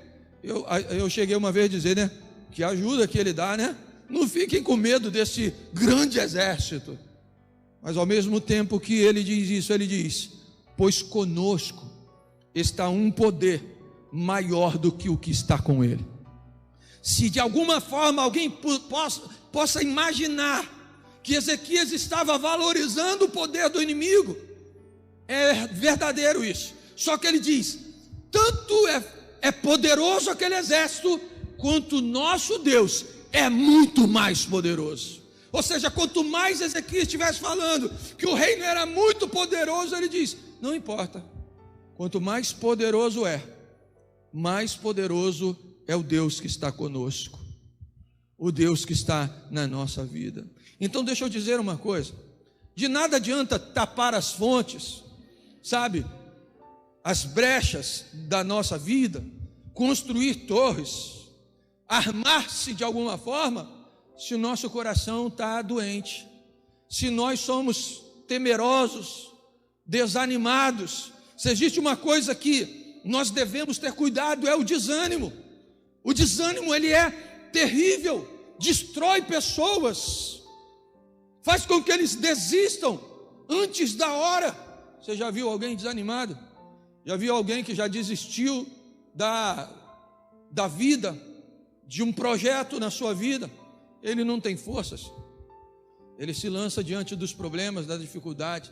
Eu cheguei uma vez a dizer, né, que ajuda que ele dá, né? Não fiquem com medo desse grande exército. Mas ao mesmo tempo que ele diz isso, ele diz: pois conosco está um poder maior do que o que está com ele. Se de alguma forma alguém possa imaginar que Ezequias estava valorizando o poder do inimigo, é verdadeiro isso. Só que ele diz: tanto é poderoso aquele exército, quanto nosso Deus é muito mais poderoso. Ou seja, quanto mais Ezequias estivesse falando que o reino era muito poderoso, ele diz: não importa, quanto mais poderoso é, mais poderoso é o Deus que está conosco, o Deus que está na nossa vida. Então deixa eu dizer uma coisa: de nada adianta tapar as fontes, sabe, as brechas da nossa vida, construir torres, armar-se de alguma forma, se o nosso coração está doente, se nós somos temerosos, desanimados. Se existe uma coisa que nós devemos ter cuidado, é o desânimo. O desânimo, ele é terrível, destrói pessoas, faz com que eles desistam antes da hora. Você já viu alguém desanimado? Já viu alguém que já desistiu da vida, de um projeto na sua vida? Ele não tem forças, ele se lança diante dos problemas, da dificuldade.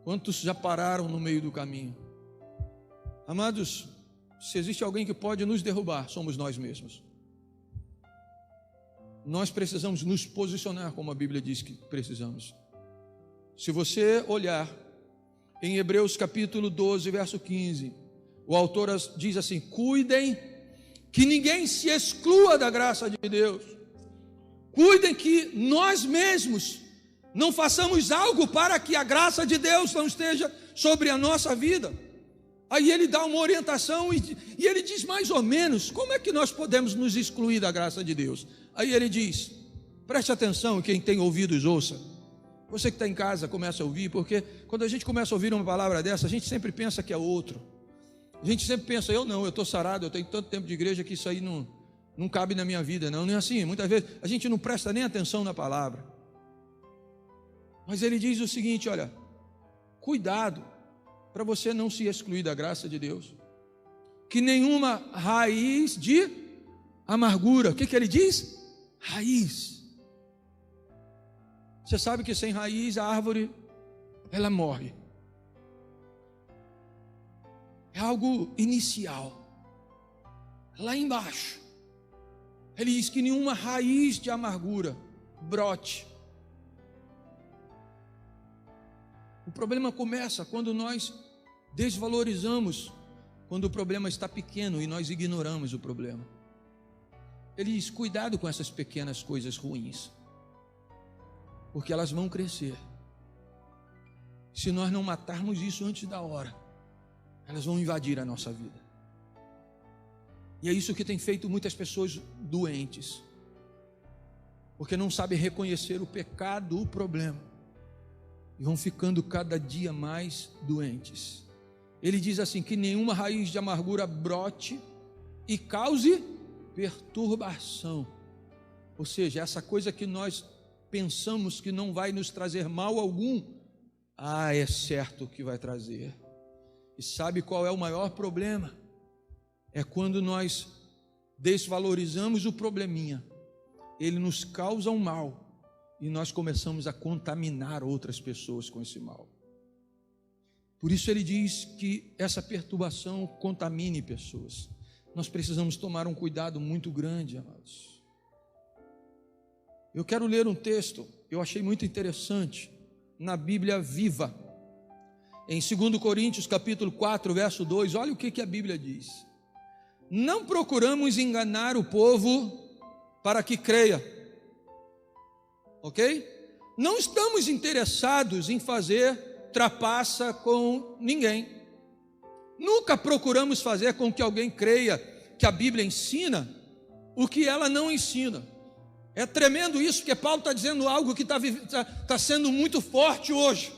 Quantos já pararam no meio do caminho? Amados, se existe alguém que pode nos derrubar, somos nós mesmos. Nós precisamos nos posicionar como a Bíblia diz que precisamos. Se você olhar em Hebreus capítulo 12, verso 15, o autor diz assim: cuidem que ninguém se exclua da graça de Deus. Cuidem que nós mesmos não façamos algo para que a graça de Deus não esteja sobre a nossa vida. Aí ele dá uma orientação e ele diz mais ou menos como é que nós podemos nos excluir da graça de Deus. Aí ele diz, preste atenção, quem tem ouvidos ouça. Você que está em casa começa a ouvir, porque quando a gente começa a ouvir uma palavra dessa, a gente sempre pensa que é outro. A gente sempre pensa, eu estou sarado, eu tenho tanto tempo de igreja que isso aí não cabe na minha vida. Não é assim, muitas vezes a gente não presta nem atenção na palavra. Mas ele diz o seguinte, olha, cuidado para você não se excluir da graça de Deus, que nenhuma raiz de amargura. O que ele diz? Raiz. Você sabe que sem raiz a árvore ela morre. É algo inicial, lá embaixo. Ele diz que nenhuma raiz de amargura brote. O problema começa quando nós desvalorizamos, quando o problema está pequeno e nós ignoramos o problema. Ele diz: cuidado com essas pequenas coisas ruins, porque elas vão crescer. Se nós não matarmos isso antes da hora, elas vão invadir a nossa vida. E é isso que tem feito muitas pessoas doentes, porque não sabem reconhecer o pecado, o problema, e vão ficando cada dia mais doentes. Ele diz assim: que nenhuma raiz de amargura brote e cause perturbação. Ou seja, essa coisa que nós pensamos que não vai nos trazer mal algum, é certo que vai trazer. E sabe qual é o maior problema? É quando nós desvalorizamos o probleminha, ele nos causa um mal, e nós começamos a contaminar outras pessoas com esse mal. Por isso ele diz que essa perturbação contamine pessoas. Nós precisamos tomar um cuidado muito grande, amados. Eu quero ler um texto, eu achei muito interessante, na Bíblia Viva, em 2 Coríntios capítulo 4, verso 2, olha o que a Bíblia diz: não procuramos enganar o povo para que creia, ok? Não estamos interessados em fazer trapaça com ninguém, nunca procuramos fazer com que alguém creia que a Bíblia ensina o que ela não ensina. É tremendo isso, porque Paulo está dizendo algo que está sendo muito forte hoje.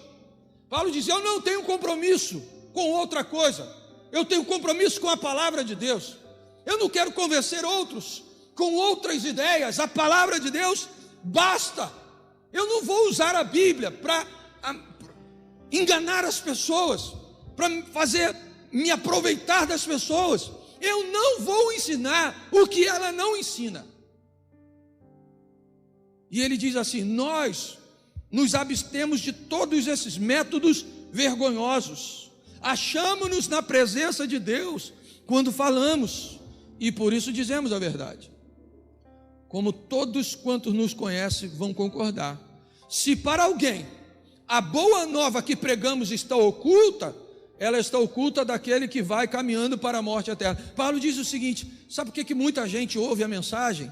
Paulo diz: eu não tenho compromisso com outra coisa, eu tenho compromisso com a palavra de Deus. Eu não quero convencer outros com outras ideias, a palavra de Deus basta. Eu não vou usar a Bíblia para enganar as pessoas, para me aproveitar das pessoas. Eu não vou ensinar o que ela não ensina. E ele diz assim: nós nos abstemos de todos esses métodos vergonhosos, achamos-nos na presença de Deus quando falamos, e por isso dizemos a verdade, como todos quantos nos conhecem vão concordar. Se para alguém a boa nova que pregamos está oculta, ela está oculta daquele que vai caminhando para a morte eterna. Paulo diz o seguinte: sabe por que muita gente ouve a mensagem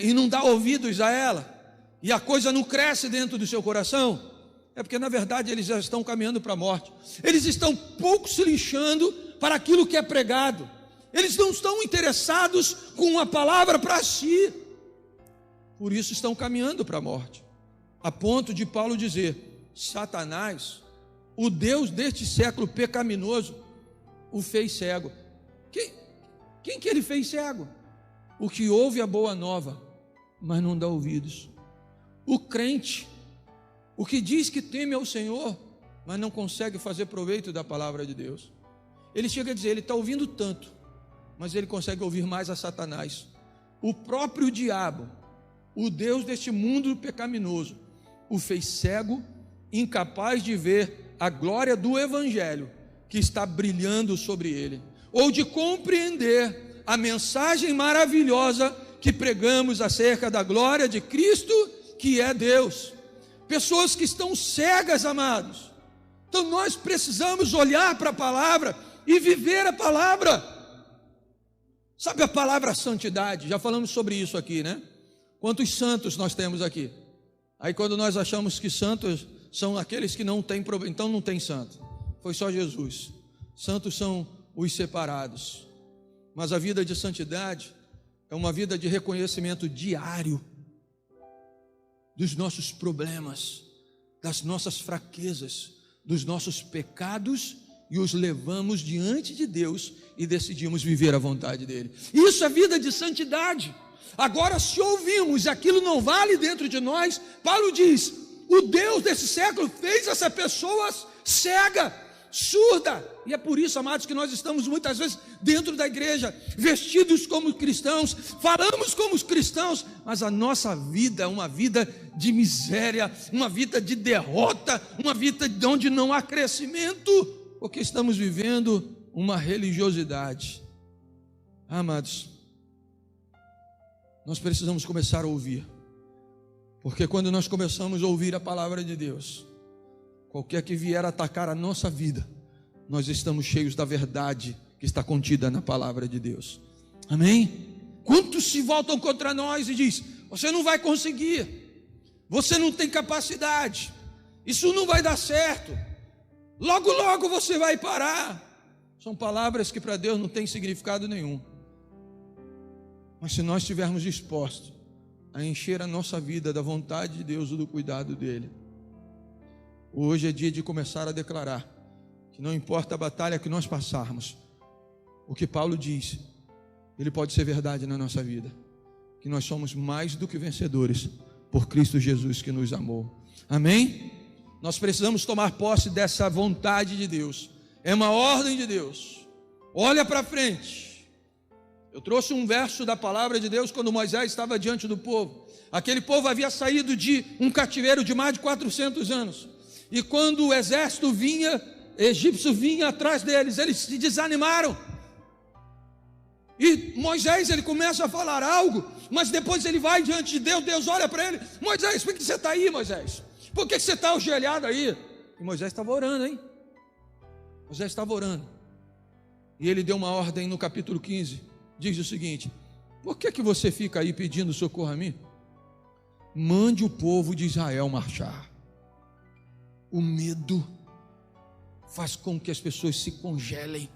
e não dá ouvidos a ela, e a coisa não cresce dentro do seu coração? É porque na verdade eles já estão caminhando para a morte. Eles estão pouco se lixando para aquilo que é pregado. Eles não estão interessados com a palavra para si, por isso estão caminhando para a morte, a ponto de Paulo dizer: Satanás, o Deus deste século pecaminoso, o fez cego. Quem que ele fez cego? O que ouve a boa nova, mas não dá ouvidos. O crente, o que diz que teme ao Senhor, mas não consegue fazer proveito da palavra de Deus. Ele chega a dizer: ele está ouvindo tanto, mas ele consegue ouvir mais a Satanás. O próprio diabo, o Deus deste mundo pecaminoso, o fez cego, incapaz de ver a glória do Evangelho que está brilhando sobre ele, ou de compreender a mensagem maravilhosa que pregamos acerca da glória de Cristo, que é Deus. Pessoas que estão cegas, amados. Então nós precisamos olhar para a palavra e viver a palavra. Sabe a palavra santidade? Já falamos sobre isso aqui, né? Quantos santos nós temos aqui? Aí quando nós achamos que santos são aqueles que não têm problema, então não tem santo, foi só Jesus. Santos são os separados. Mas a vida de santidade é uma vida de reconhecimento diário dos nossos problemas, das nossas fraquezas, dos nossos pecados, e os levamos diante de Deus e decidimos viver a vontade dele. Isso é vida de santidade. Agora, se ouvimos e aquilo não vale dentro de nós, Paulo diz: o Deus desse século fez essa pessoa cega, surda. E é por isso, amados, que nós estamos muitas vezes dentro da igreja, vestidos como cristãos, falamos como cristãos, mas a nossa vida é uma vida de miséria, uma vida de derrota, uma vida onde não há crescimento, porque estamos vivendo uma religiosidade. Amados, nós precisamos começar a ouvir, porque quando nós começamos a ouvir a palavra de Deus, qualquer que vier atacar a nossa vida, nós estamos cheios da verdade que está contida na palavra de Deus. Amém? Quantos se voltam contra nós e diz: você não vai conseguir, você não tem capacidade, isso não vai dar certo, logo logo você vai parar. São palavras que para Deus não tem significado nenhum. Mas se nós estivermos dispostos a encher a nossa vida da vontade de Deus e do cuidado dele, hoje é dia de começar a declarar que não importa a batalha que nós passarmos, o que Paulo diz, ele pode ser verdade na nossa vida, que nós somos mais do que vencedores por Cristo Jesus que nos amou. Amém? Nós precisamos tomar posse dessa vontade de Deus. É uma ordem de Deus. Olha para frente. Eu trouxe um verso da palavra de Deus quando Moisés estava diante do povo. Aquele povo havia saído de um cativeiro de mais de 400 anos. E quando o exército egípcio vinha atrás deles, eles se desanimaram. E Moisés, ele começa a falar algo, mas depois ele vai diante de Deus. Deus olha para ele: Moisés, por que você está aí, Moisés? Por que você está ajoelhado aí? E Moisés estava orando, hein? Moisés estava orando. E ele deu uma ordem no capítulo 15. Diz o seguinte: por que você fica aí pedindo socorro a mim? Mande o povo de Israel marchar. O medo faz com que as pessoas se congelem,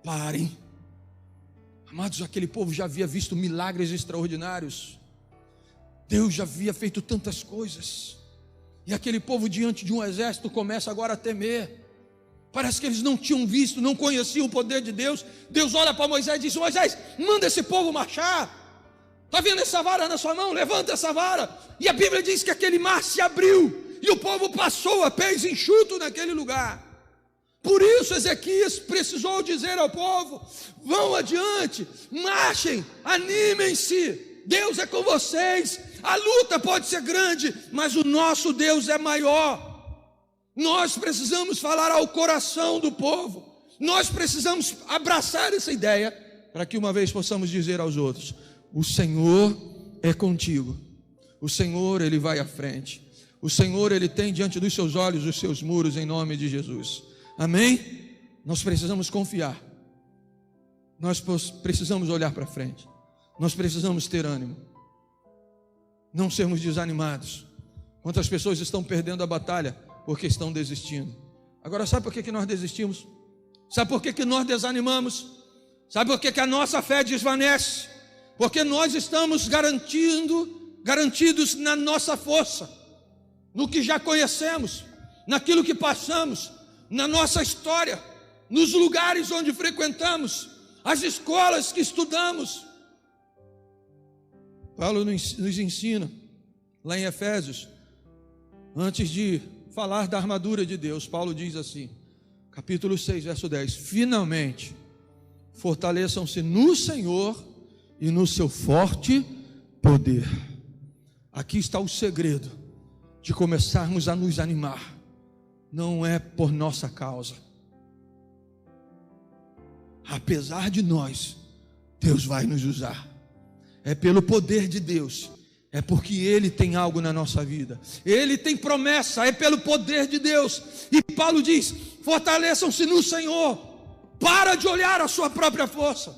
parem. Amados, aquele povo já havia visto milagres extraordinários. Deus já havia feito tantas coisas. E aquele povo diante de um exército começa agora a temer. Parece que eles não tinham visto, não conheciam o poder de Deus. Deus olha para Moisés e diz: Moisés, manda esse povo marchar. Está vendo essa vara na sua mão? Levanta essa vara. E a Bíblia diz que aquele mar se abriu e o povo passou a pés enxuto naquele lugar. Por isso Ezequias precisou dizer ao povo: vão adiante, marchem, animem-se, Deus é com vocês. A luta pode ser grande, mas o nosso Deus é maior. Nós precisamos falar ao coração do povo, nós precisamos abraçar essa ideia, para que uma vez possamos dizer aos outros: o Senhor é contigo, o Senhor, Ele vai à frente, o Senhor, Ele tem diante dos seus olhos os seus muros, em nome de Jesus. Amém? Nós precisamos confiar, nós precisamos olhar para frente, nós precisamos ter ânimo, não sermos desanimados. Quantas pessoas estão perdendo a batalha porque estão desistindo? Agora, sabe por que nós desistimos? Sabe por que nós desanimamos? Sabe por que a nossa fé desvanece? Porque nós estamos garantidos na nossa força, no que já conhecemos, naquilo que passamos, na nossa história, nos lugares onde frequentamos, as escolas que estudamos. Paulo nos ensina, lá em Efésios, antes de falar da armadura de Deus, Paulo diz assim, capítulo 6, verso 10: finalmente, fortaleçam-se no Senhor e no seu forte poder. Aqui está o segredo de começarmos a nos animar. Não é por nossa causa. Apesar de nós, Deus vai nos usar. É pelo poder de Deus. É porque Ele tem algo na nossa vida. Ele tem promessa. É pelo poder de Deus. E Paulo diz: fortaleçam-se no Senhor. Para de olhar a sua própria força.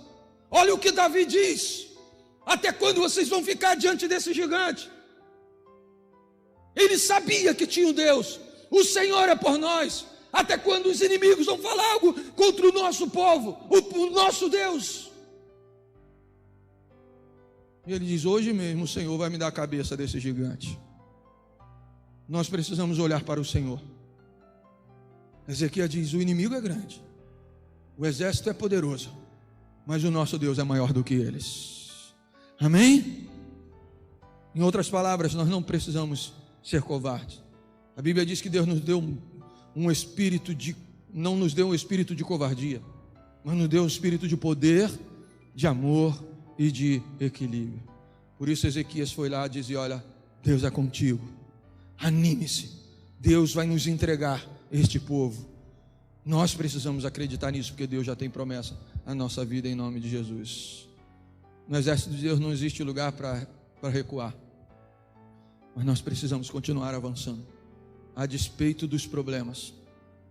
Olha o que Davi diz: até quando vocês vão ficar diante desse gigante? Ele sabia que tinha um Deus. O Senhor é por nós. Até quando os inimigos vão falar algo contra o nosso povo, o nosso Deus? E ele diz: hoje mesmo o Senhor vai me dar a cabeça desse gigante. Nós precisamos olhar para o Senhor. Ezequiel diz: o inimigo é grande, o exército é poderoso, mas o nosso Deus é maior do que eles. Amém? Em outras palavras, nós não precisamos ser covardes. A Bíblia diz que Deus nos deu um espírito não nos deu um espírito de covardia, mas nos deu um espírito de poder, de amor e de equilíbrio. Por isso Ezequias foi lá e dizia: olha, Deus é contigo, anime-se, Deus vai nos entregar este povo. Nós precisamos acreditar nisso, porque Deus já tem promessa na nossa vida, em nome de Jesus. No exército de Deus não existe lugar para recuar, mas nós precisamos continuar avançando. A despeito dos problemas,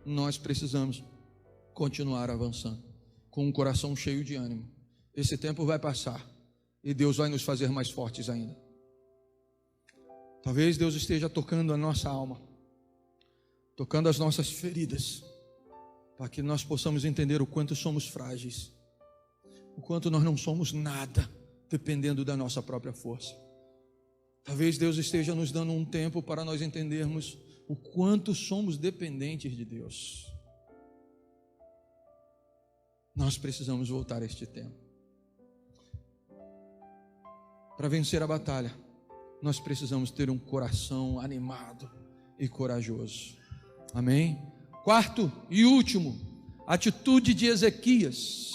nós precisamos continuar avançando, com um coração cheio de ânimo. Esse tempo vai passar, e Deus vai nos fazer mais fortes ainda. Talvez Deus esteja tocando a nossa alma, tocando as nossas feridas, para que nós possamos entender o quanto somos frágeis, o quanto nós não somos nada, dependendo da nossa própria força. Talvez Deus esteja nos dando um tempo para nós entendermos o quanto somos dependentes de Deus. Nós precisamos voltar a este tempo. Para vencer a batalha, nós precisamos ter um coração animado e corajoso. Amém? Quarto e último, atitude de Ezequias.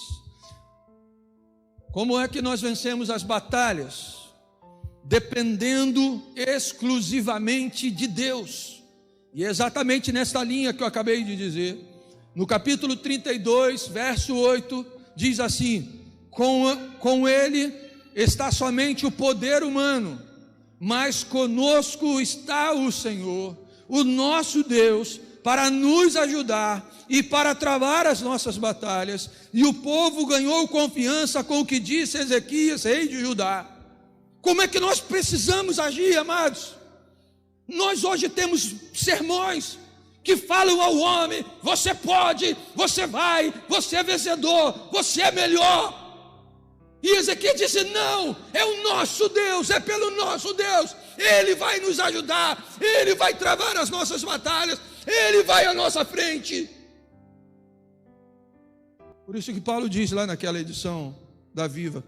Como é que nós vencemos as batalhas? Dependendo exclusivamente de Deus. E é exatamente nesta linha que eu acabei de dizer. No capítulo 32, verso 8, diz assim: com ele está somente o poder humano, mas conosco está o Senhor, o nosso Deus, para nos ajudar e para travar as nossas batalhas. E o povo ganhou confiança com o que disse Ezequias, rei de Judá. Como é que nós precisamos agir, amados? Nós hoje temos sermões que falam ao homem: você pode, você vai, você é vencedor, você é melhor. E Ezequias disse: não, é o nosso Deus, é pelo nosso Deus, Ele vai nos ajudar, Ele vai travar as nossas batalhas, Ele vai à nossa frente. Por isso que Paulo diz lá naquela edição da Viva,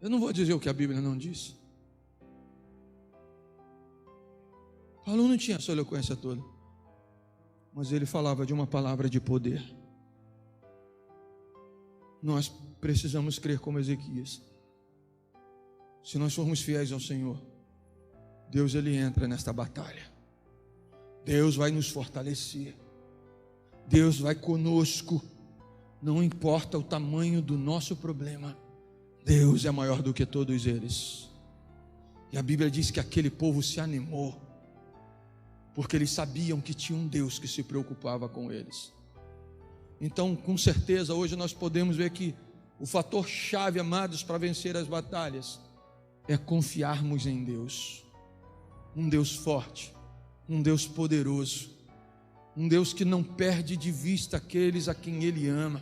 eu não vou dizer o que a Bíblia não diz. Paulo não tinha essa eloquência toda, mas ele falava de uma palavra de poder. Nós precisamos crer como Ezequias. Se nós formos fiéis ao Senhor, Deus, Ele entra nesta batalha. Deus vai nos fortalecer. Deus vai conosco. Não importa o tamanho do nosso problema, Deus é maior do que todos eles. E a Bíblia diz que aquele povo se animou, porque eles sabiam que tinha um Deus que se preocupava com eles. Então, com certeza, hoje nós podemos ver que o fator chave, amados, para vencer as batalhas é confiarmos em Deus. Um Deus forte, um Deus poderoso, um Deus que não perde de vista aqueles a quem Ele ama.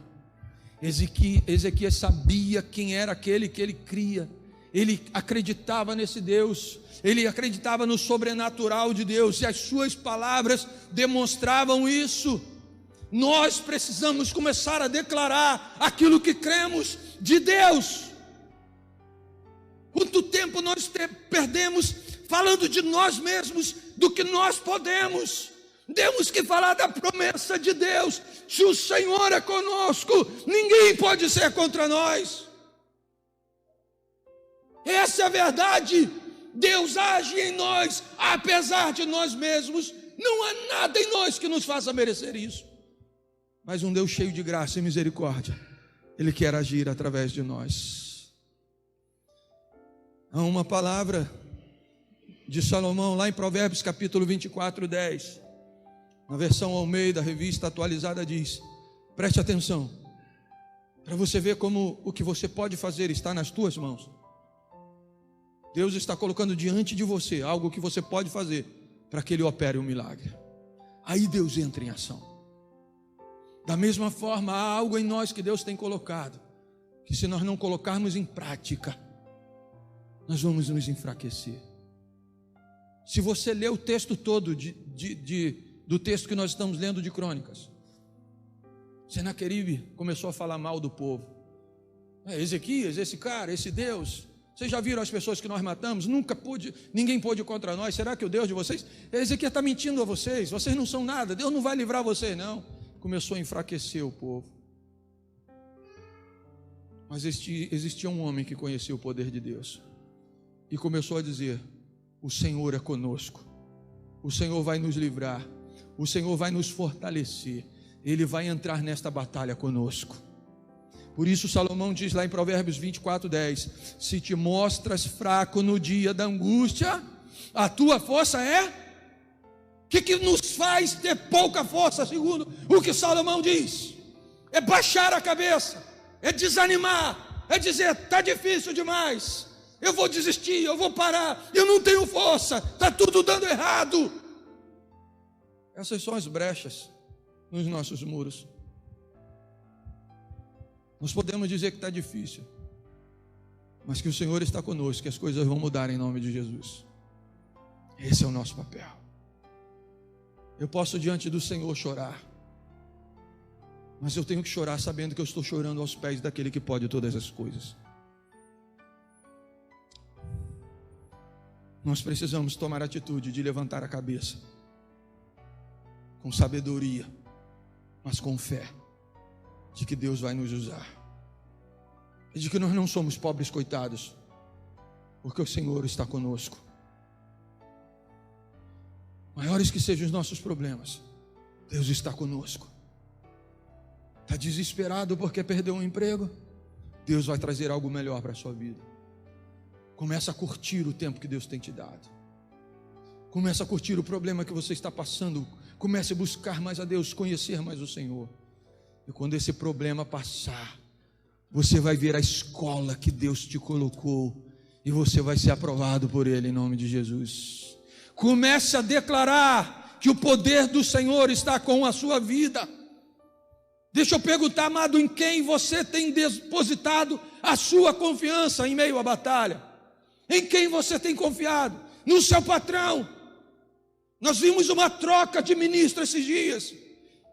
Ezequias sabia quem era aquele que ele cria. Ele acreditava nesse Deus, ele acreditava no sobrenatural de Deus, e as suas palavras demonstravam isso. Nós precisamos começar a declarar aquilo que cremos de Deus. Quanto tempo nós perdemos falando de nós mesmos, do que nós podemos? Temos que falar da promessa de Deus. Se o Senhor é conosco, ninguém pode ser contra nós. Essa é a verdade. Deus age em nós, apesar de nós mesmos. Não há nada em nós que nos faça merecer isso. Mas um Deus cheio de graça e misericórdia, Ele quer agir através de nós. Há uma palavra de Salomão lá em Provérbios capítulo 24, 10. Na versão Almeida, revista atualizada, diz: preste atenção, para você ver como o que você pode fazer está nas tuas mãos. Deus está colocando diante de você algo que você pode fazer para que Ele opere um milagre. Aí Deus entra em ação. Da mesma forma, há algo em nós que Deus tem colocado, que se nós não colocarmos em prática, nós vamos nos enfraquecer. Se você ler o texto todo do texto que nós estamos lendo de Crônicas, Senaqueribe começou a falar mal do povo. Ezequias, esse cara, esse Deus, vocês já viram as pessoas que nós matamos? Ninguém pôde contra nós. Será que o Deus de vocês? Ezequias está mentindo a vocês. Vocês não são nada. Deus não vai livrar vocês, não. Começou a enfraquecer o povo. Mas existia um homem que conhecia o poder de Deus e começou a dizer: o Senhor é conosco, o Senhor vai nos livrar, o Senhor vai nos fortalecer, Ele vai entrar nesta batalha conosco. Por isso Salomão diz lá em Provérbios 24, 10: se te mostras fraco no dia da angústia, a tua força é... O que nos faz ter pouca força, segundo o que Salomão diz? É baixar a cabeça, é desanimar, é dizer: está difícil demais, eu vou desistir, eu vou parar, eu não tenho força, está tudo dando errado. Essas são as brechas nos nossos muros. Nós podemos dizer que está difícil, mas que o Senhor está conosco, que as coisas vão mudar em nome de Jesus. Esse é o nosso papel. Eu posso diante do Senhor chorar, mas eu tenho que chorar sabendo que eu estou chorando aos pés daquele que pode todas as coisas. Nós precisamos tomar a atitude de levantar a cabeça, com sabedoria, mas com fé, de que Deus vai nos usar, e de que nós não somos pobres coitados, porque o Senhor está conosco. Maiores que sejam os nossos problemas, Deus está conosco. Está desesperado porque perdeu um emprego? Deus vai trazer algo melhor para a sua vida. Começa a curtir o tempo que Deus tem te dado. Começa a curtir o problema que você está passando. Comece a buscar mais a Deus, conhecer mais o Senhor. E quando esse problema passar, você vai ver a escola que Deus te colocou, e você vai ser aprovado por Ele em nome de Jesus. Comece a declarar que o poder do Senhor está com a sua vida. Deixa eu perguntar, amado, em quem você tem depositado a sua confiança em meio à batalha? Em quem você tem confiado? No seu patrão? Nós vimos uma troca de ministros esses dias,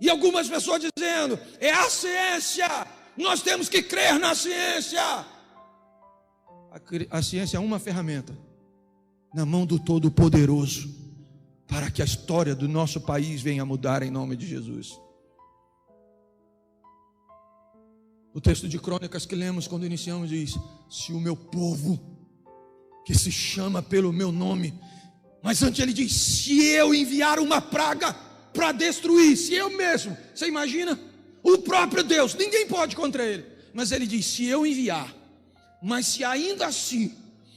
e algumas pessoas dizendo: é a ciência, nós temos que crer na ciência. A ciência é uma ferramenta na mão do Todo-Poderoso, para que a história do nosso país venha a mudar em nome de Jesus. O texto de Crônicas que lemos quando iniciamos diz: se o meu povo, que se chama pelo meu nome, mas antes ele diz: se eu enviar uma praga para destruir, se eu mesmo, você imagina? O próprio Deus, ninguém pode contra ele, mas ele diz: se eu enviar, mas se ainda assim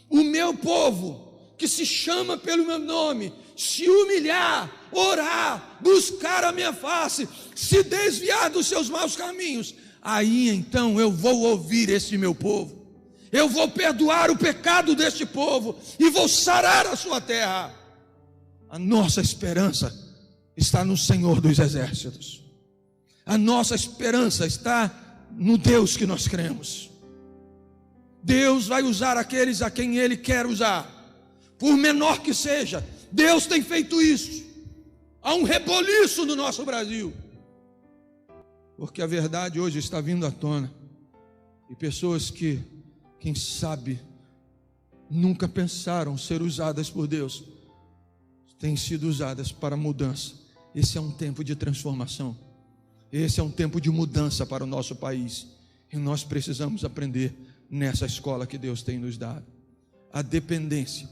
o meu povo, que se chama pelo meu nome, se humilhar, orar, buscar a minha face, se desviar dos seus maus caminhos, aí então eu vou ouvir esse meu povo, eu vou perdoar o pecado deste povo e vou sarar a sua terra. A nossa esperança está no Senhor dos Exércitos. A nossa esperança está no Deus que nós cremos. Deus vai usar aqueles a quem Ele quer usar, por menor que seja. Deus tem feito isso. Há um reboliço no nosso Brasil, porque a verdade hoje está vindo à tona, e pessoas que, quem sabe, nunca pensaram ser usadas por Deus, têm sido usadas para mudança. Esse é um tempo de transformação, esse é um tempo de mudança para o nosso país, e nós precisamos aprender nessa escola que Deus tem nos dado. A dependência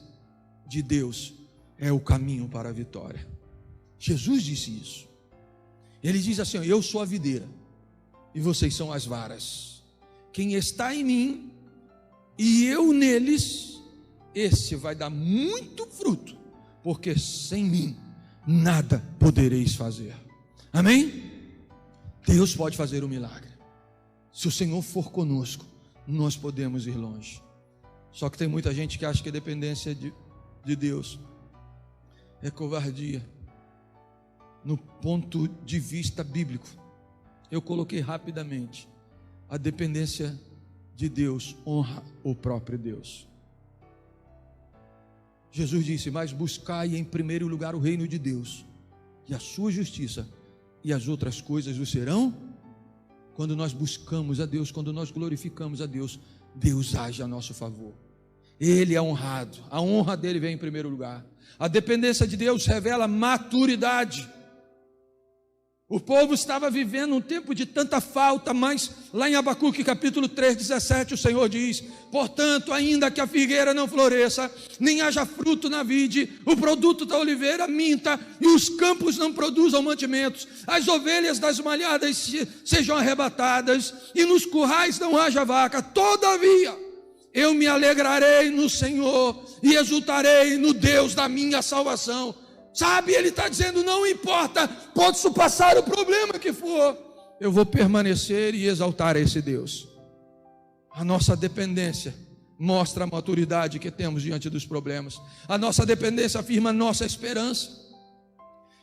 de Deus é o caminho para a vitória. Jesus disse isso. Ele diz assim: eu sou a videira e vocês são as varas. Quem está em mim e eu neles, esse vai dar muito fruto, porque sem mim nada podereis fazer. Amém? Deus pode fazer um milagre. Se o Senhor for conosco, nós podemos ir longe. Só que tem muita gente que acha que a dependência de Deus é covardia. No ponto de vista bíblico, eu coloquei rapidamente: a dependência de Deus honra o próprio Deus. Jesus disse: mas buscai em primeiro lugar o reino de Deus e a sua justiça, e as outras coisas o serão. Quando nós buscamos a Deus, quando nós glorificamos a Deus, Deus age a nosso favor. Ele é honrado, a honra dele vem em primeiro lugar. A dependência de Deus revela maturidade. O povo estava vivendo um tempo de tanta falta, mas lá em Abacuque capítulo 3, 17, o Senhor diz: portanto, ainda que a figueira não floresça, nem haja fruto na vide, o produto da oliveira minta, e os campos não produzam mantimentos, as ovelhas das malhadas sejam arrebatadas, e nos currais não haja vaca, todavia eu me alegrarei no Senhor e exultarei no Deus da minha salvação. Sabe, ele está dizendo: não importa, pode passar o problema que for, eu vou permanecer e exaltar esse Deus. A nossa dependência mostra a maturidade que temos diante dos problemas. A nossa dependência afirma a nossa esperança,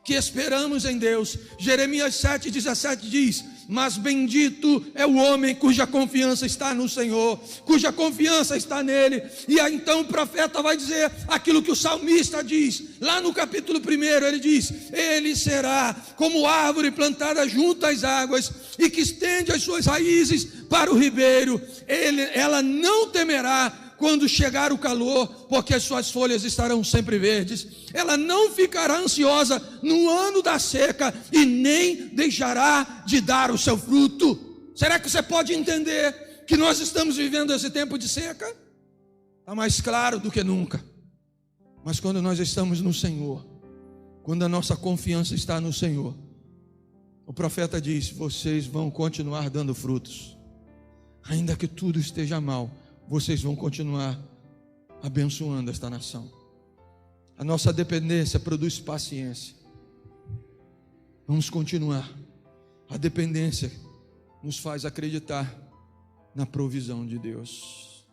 que esperamos em Deus. Jeremias 7,17 diz: mas bendito é o homem cuja confiança está no Senhor, cuja confiança está nele. E aí então o profeta vai dizer aquilo que o salmista diz, lá no capítulo 1, ele diz: ele será como árvore plantada junto às águas, e que estende as suas raízes para o ribeiro. Ela não temerá quando chegar o calor, porque as suas folhas estarão sempre verdes. Ela não ficará ansiosa no ano da seca, e nem deixará de dar o seu fruto. Será que você pode entender que nós estamos vivendo esse tempo de seca? Está mais claro do que nunca. Mas quando nós estamos no Senhor, quando a nossa confiança está no Senhor, o profeta diz: vocês vão continuar dando frutos, ainda que tudo esteja mal. Vocês vão continuar abençoando esta nação. A nossa dependência produz paciência. Vamos continuar. A dependência nos faz acreditar na provisão de Deus.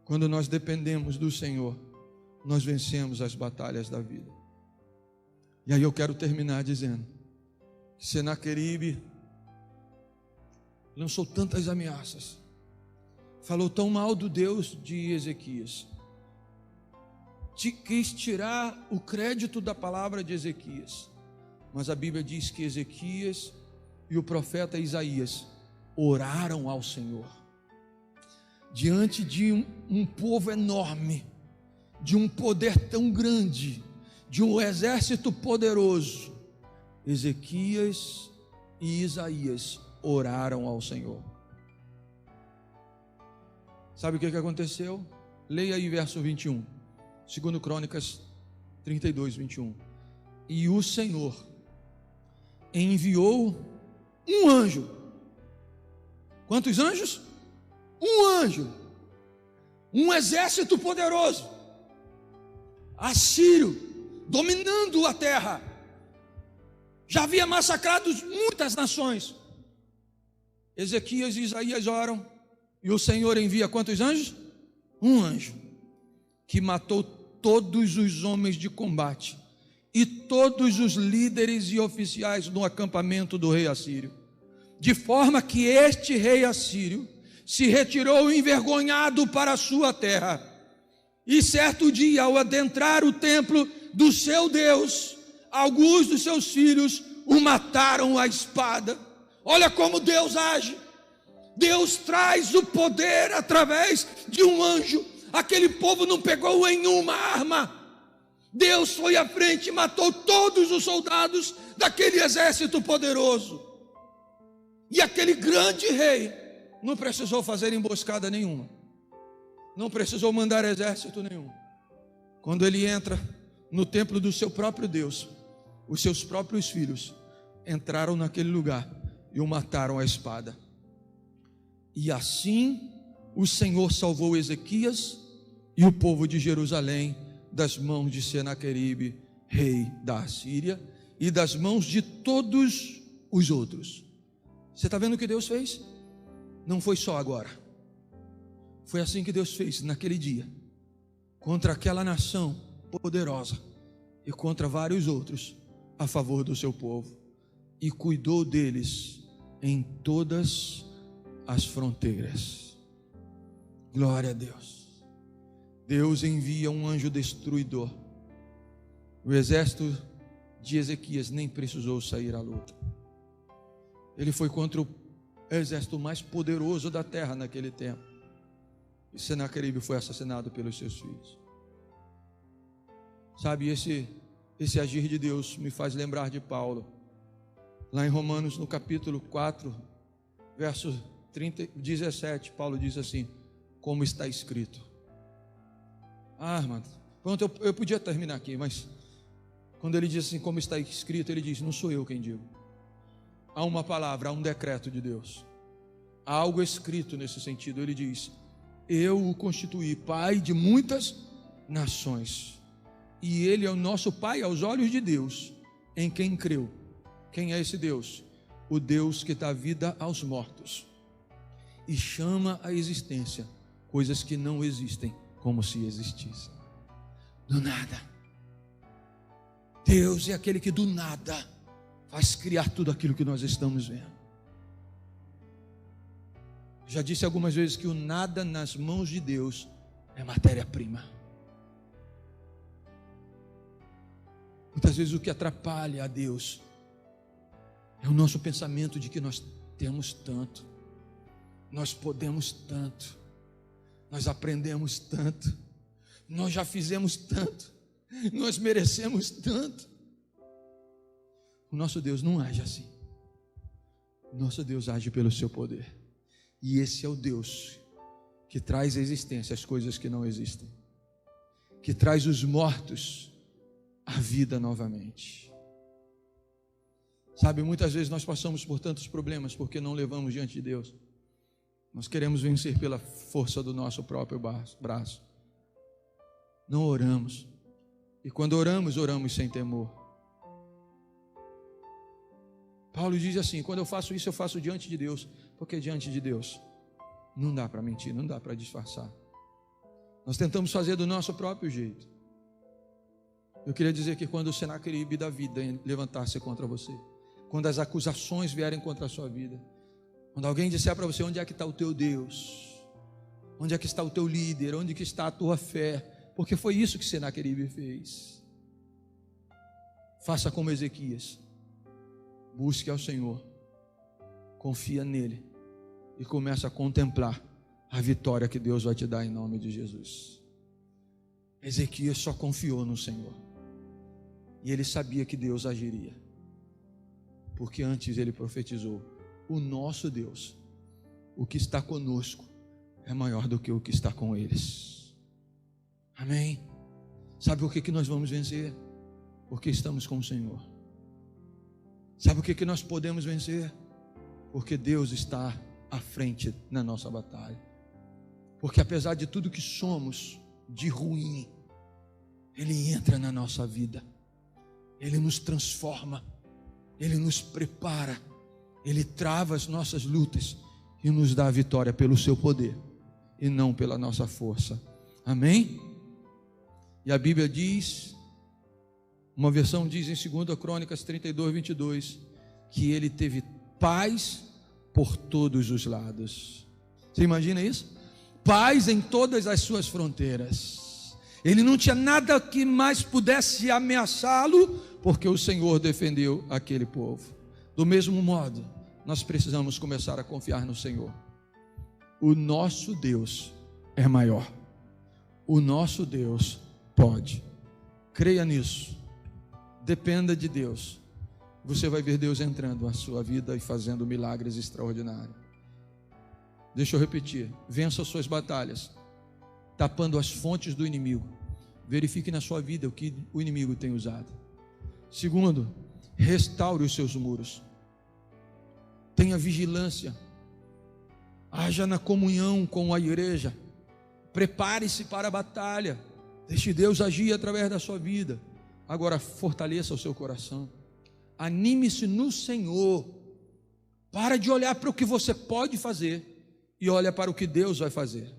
Quando nós dependemos do Senhor, nós vencemos as batalhas da vida. E aí eu quero terminar dizendo que Senaqueribe lançou tantas ameaças, falou tão mal do Deus de Ezequias, quis tirar o crédito da palavra de Ezequias. Mas a Bíblia diz que Ezequias e o profeta Isaías oraram ao Senhor, diante de um povo enorme, de um poder tão grande, de um exército poderoso. Ezequias e Isaías oraram ao Senhor. Sabe o que aconteceu? Leia aí verso 21, 2 Crônicas 32, 21. E o Senhor enviou um anjo. Quantos anjos? Um anjo, um exército poderoso, assírio, dominando a terra. Já havia massacrado muitas nações. Ezequias e Isaías oram, e o Senhor envia quantos anjos? Um anjo, que matou todos os homens de combate e todos os líderes e oficiais no acampamento do rei assírio, de forma que este rei assírio se retirou envergonhado para a sua terra. E certo dia, ao adentrar o templo do seu Deus, alguns dos seus filhos o mataram à espada. Olha como Deus age. Deus traz o poder através de um anjo. Aquele povo não pegou em uma arma. Deus foi à frente e matou todos os soldados daquele exército poderoso. E aquele grande rei não precisou fazer emboscada nenhuma, não precisou mandar exército nenhum. Quando ele entra no templo do seu próprio Deus, os seus próprios filhos entraram naquele lugar e o mataram à espada. E assim o Senhor salvou Ezequias e o povo de Jerusalém das mãos de Senaqueribe, rei da Assíria, e das mãos de todos os outros. Você está vendo o que Deus fez? Não foi só agora. Foi assim que Deus fez naquele dia, contra aquela nação poderosa e contra vários outros a favor do seu povo, e cuidou deles em todas as fronteiras. Glória a Deus. Deus envia um anjo destruidor. O exército de Ezequias nem precisou sair à luta. Ele foi contra o exército mais poderoso da terra naquele tempo, e Senaqueribe foi assassinado pelos seus filhos. Sabe, esse agir de Deus me faz lembrar de Paulo, lá em Romanos, no capítulo 4, verso 17, Paulo diz assim: como está escrito. Mano, pronto, eu podia terminar aqui, mas quando ele diz assim, como está escrito, ele diz: não sou eu quem digo. Há uma palavra, há um decreto de Deus, há algo escrito nesse sentido. Ele diz: eu o constituí pai de muitas nações, e ele é o nosso pai aos olhos de Deus, em quem creu. Quem é esse Deus? O Deus que dá vida aos mortos e chama à existência coisas que não existem como se existissem. Do nada. Deus é aquele que do nada faz criar tudo aquilo que nós estamos vendo. Já disse algumas vezes que o nada nas mãos de Deus é matéria-prima. Muitas vezes o que atrapalha a Deus é o nosso pensamento de que nós temos tanto, nós podemos tanto, nós aprendemos tanto, nós já fizemos tanto, nós merecemos tanto. O nosso Deus não age assim. O nosso Deus age pelo seu poder. E esse é o Deus que traz à existência as coisas que não existem, que traz os mortos à vida novamente. Sabe, muitas vezes nós passamos por tantos problemas porque não levamos diante de Deus. Nós queremos vencer pela força do nosso próprio braço. Não oramos. E quando oramos, oramos sem temor. Paulo diz assim: quando eu faço isso, eu faço diante de Deus. Porque diante de Deus não dá para mentir, não dá para disfarçar. Nós tentamos fazer do nosso próprio jeito. Eu queria dizer que quando o Senaqueribe da vida levantar-se contra você, quando as acusações vierem contra a sua vida, quando alguém disser para você: onde é que está o teu Deus? Onde é que está o teu líder? Onde que está a tua fé? Porque foi isso que Senaqueribe fez. Faça como Ezequias. Busque ao Senhor, confia nele e comece a contemplar a vitória que Deus vai te dar em nome de Jesus. Ezequias só confiou no Senhor e ele sabia que Deus agiria, porque antes ele profetizou: o nosso Deus, o que está conosco, é maior do que o que está com eles. Amém? Sabe por que nós vamos vencer? Porque estamos com o Senhor. Sabe o que nós podemos vencer? Porque Deus está à frente na nossa batalha. Porque apesar de tudo que somos de ruim, Ele entra na nossa vida, Ele nos transforma, Ele nos prepara, Ele trava as nossas lutas e nos dá a vitória pelo seu poder e não pela nossa força. Amém? E a Bíblia diz, uma versão diz em 2 Crônicas 32, 22, que ele teve paz por todos os lados. Você imagina isso? Paz em todas as suas fronteiras. Ele não tinha nada que mais pudesse ameaçá-lo, porque o Senhor defendeu aquele povo. Do mesmo modo, nós precisamos começar a confiar no Senhor. O nosso Deus é maior. O nosso Deus pode. Creia nisso. Dependa de Deus. Você vai ver Deus entrando na sua vida e fazendo milagres extraordinários. Deixa eu repetir: vença as suas batalhas, tapando as fontes do inimigo. Verifique na sua vida o que o inimigo tem usado. Segundo, restaure os seus muros. Tenha vigilância. Haja na comunhão com a igreja. Prepare-se para a batalha. Deixe Deus agir através da sua vida. Agora fortaleça o seu coração. Anime-se no Senhor. Para de olhar para o que você pode fazer e olha para o que Deus vai fazer.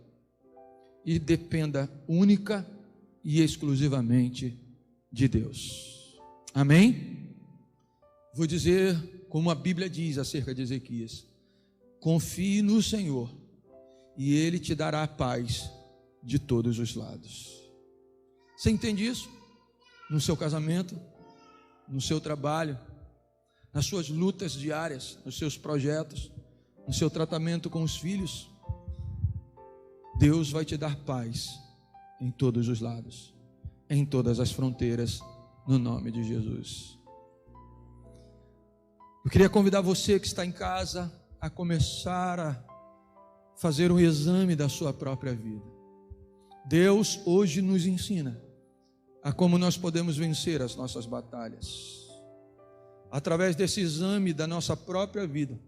E dependa única e exclusivamente de Deus. Amém? Vou dizer como a Bíblia diz acerca de Ezequias: confie no Senhor e Ele te dará a paz de todos os lados. Você entende isso? No seu casamento, no seu trabalho, nas suas lutas diárias, nos seus projetos, no seu tratamento com os filhos. Deus vai te dar paz em todos os lados, em todas as fronteiras, no nome de Jesus. Eu queria convidar você que está em casa a começar a fazer um exame da sua própria vida. Deus hoje nos ensina a como nós podemos vencer as nossas batalhas. Através desse exame da nossa própria vida,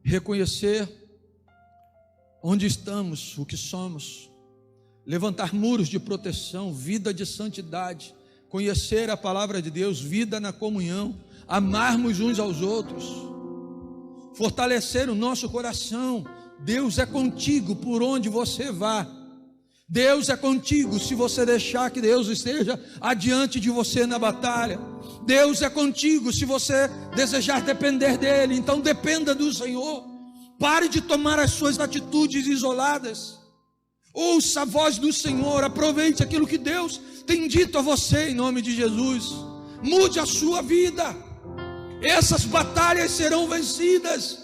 reconhecer onde estamos, o que somos, levantar muros de proteção, vida de santidade, conhecer a palavra de Deus, vida na comunhão, amarmos uns aos outros, fortalecer o nosso coração, Deus é contigo por onde você vá. Deus é contigo se você deixar que Deus esteja adiante de você na batalha. Deus é contigo se você desejar depender dEle. Então dependa do Senhor. Pare de tomar as suas atitudes isoladas. Ouça a voz do Senhor. Aproveite aquilo que Deus tem dito a você em nome de Jesus. Mude a sua vida. Essas batalhas serão vencidas,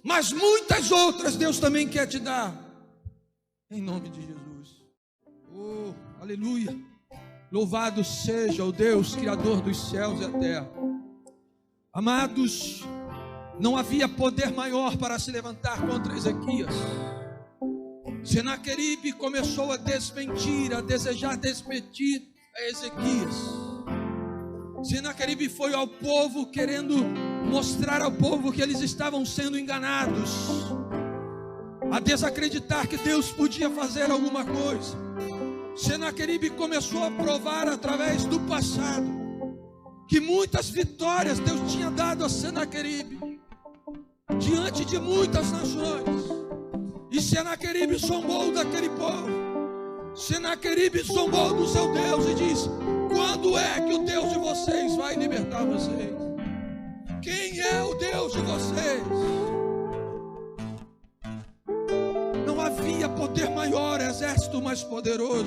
mas muitas outras Deus também quer te dar, em nome de Jesus. Oh, aleluia. Louvado seja o Deus Criador dos céus e a terra. Amados, não havia poder maior para se levantar contra Ezequias. Senaqueribe começou a desmentir, a desejar desmentir a Ezequias. Senaqueribe foi ao povo querendo mostrar ao povo que eles estavam sendo enganados, a desacreditar que Deus podia fazer alguma coisa. Senaqueribe começou a provar através do passado que muitas vitórias Deus tinha dado a Senaqueribe diante de muitas nações. E Senaqueribe zombou daquele povo. Senaqueribe zombou do seu Deus e disse: quando é que o Deus de vocês vai libertar vocês? Quem é o Deus de vocês? Não havia poder maior, exército mais poderoso.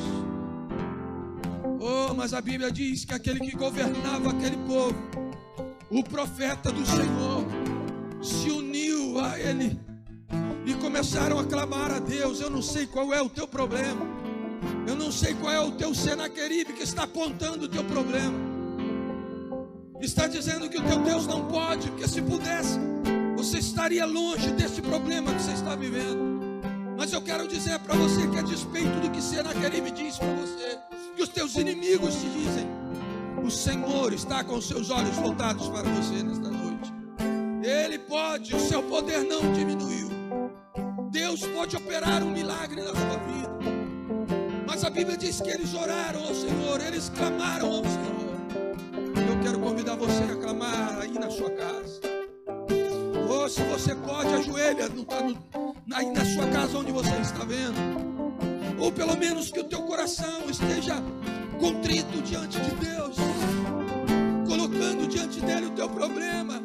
Oh, mas a Bíblia diz que aquele que governava aquele povo, o profeta do Senhor, se uniu a ele e começaram a clamar a Deus. Eu não sei qual é o teu problema. Eu não sei qual é o teu Senaqueribe que está apontando o teu problema. Está dizendo que o teu Deus não pode, porque se pudesse, você estaria longe desse problema que você está vivendo. Mas eu quero dizer para você que a despeito do que Senaqueribe diz para você, que os teus inimigos te dizem, o Senhor está com os seus olhos voltados para você nesta noite. Ele pode, o seu poder não diminuiu. Deus pode operar um milagre na sua vida. Mas a Bíblia diz que eles oraram ao Senhor, eles clamaram ao Senhor. Eu quero convidar você a clamar aí na sua casa. Ou se você pode, ajoelha aí na sua casa onde você está vendo. Ou pelo menos que o teu coração esteja contrito diante de Deus, colocando diante dele o teu problema.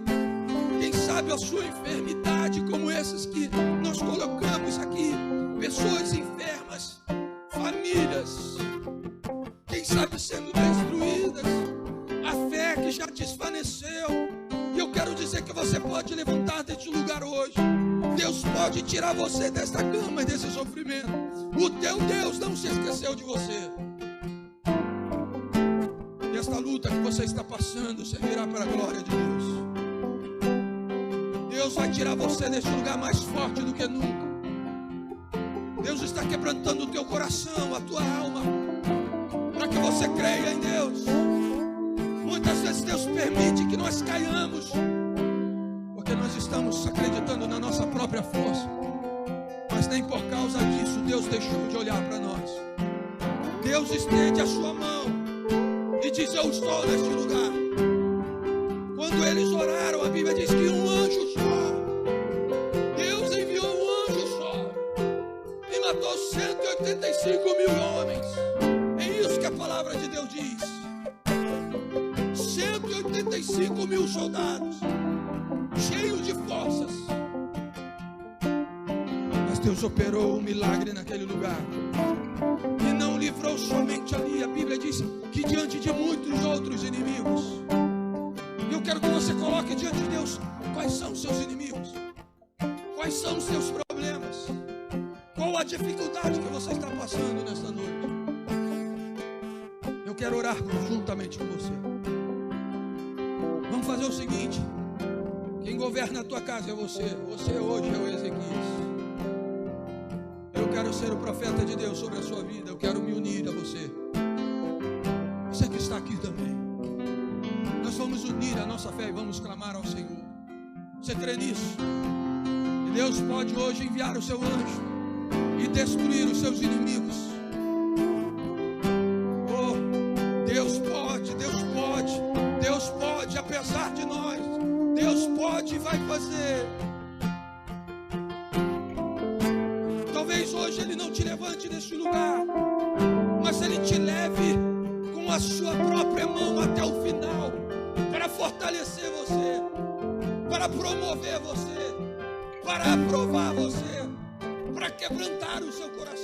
Quem sabe a sua enfermidade, como esses que nós colocamos aqui, pessoas enfermas, famílias, quem sabe sendo destruídas, a fé que já desvaneceu. E eu quero dizer que você pode levantar deste lugar hoje. Deus pode tirar você desta cama e desse sofrimento. O teu Deus não se esqueceu de você. E esta luta que você está passando servirá para a glória de Deus. Deus vai tirar você deste lugar mais forte do que nunca. Deus está quebrantando o teu coração, a tua alma, para que você creia em Deus. Muitas vezes Deus permite que nós caiamos, porque nós estamos acreditando na nossa própria força. Mas nem por causa disso Deus deixou de olhar para nós. Deus estende a sua mão e diz: eu estou neste lugar. Quando eles oraram, a Bíblia diz que um anjo só, Deus enviou um anjo só e matou 185 mil homens. É isso que a palavra de Deus diz. 185 mil soldados, cheios de forças. Mas Deus operou um milagre naquele lugar. E não livrou somente ali. A Bíblia diz que diante de muitos outros inimigos. Eu quero que você coloque diante de Deus quais são os seus inimigos, quais são os seus problemas, qual a dificuldade que você está passando nesta noite. Eu quero orar juntamente com você. Vamos fazer o seguinte: quem governa a tua casa é você. Você hoje é o Ezequias. Eu quero ser o profeta de Deus sobre a sua vida. Eu quero me unir a você. Você que está aqui também. Nós vamos unir a nossa fé e vamos clamar ao Senhor. Você crê nisso? E Deus pode hoje enviar o seu anjo e destruir os seus inimigos. Oh, Deus pode, Deus pode, Deus pode, apesar de nós. Deus pode e vai fazer. a sua própria mão até o final, para fortalecer você, para promover você, para aprovar você, para quebrantar o seu coração.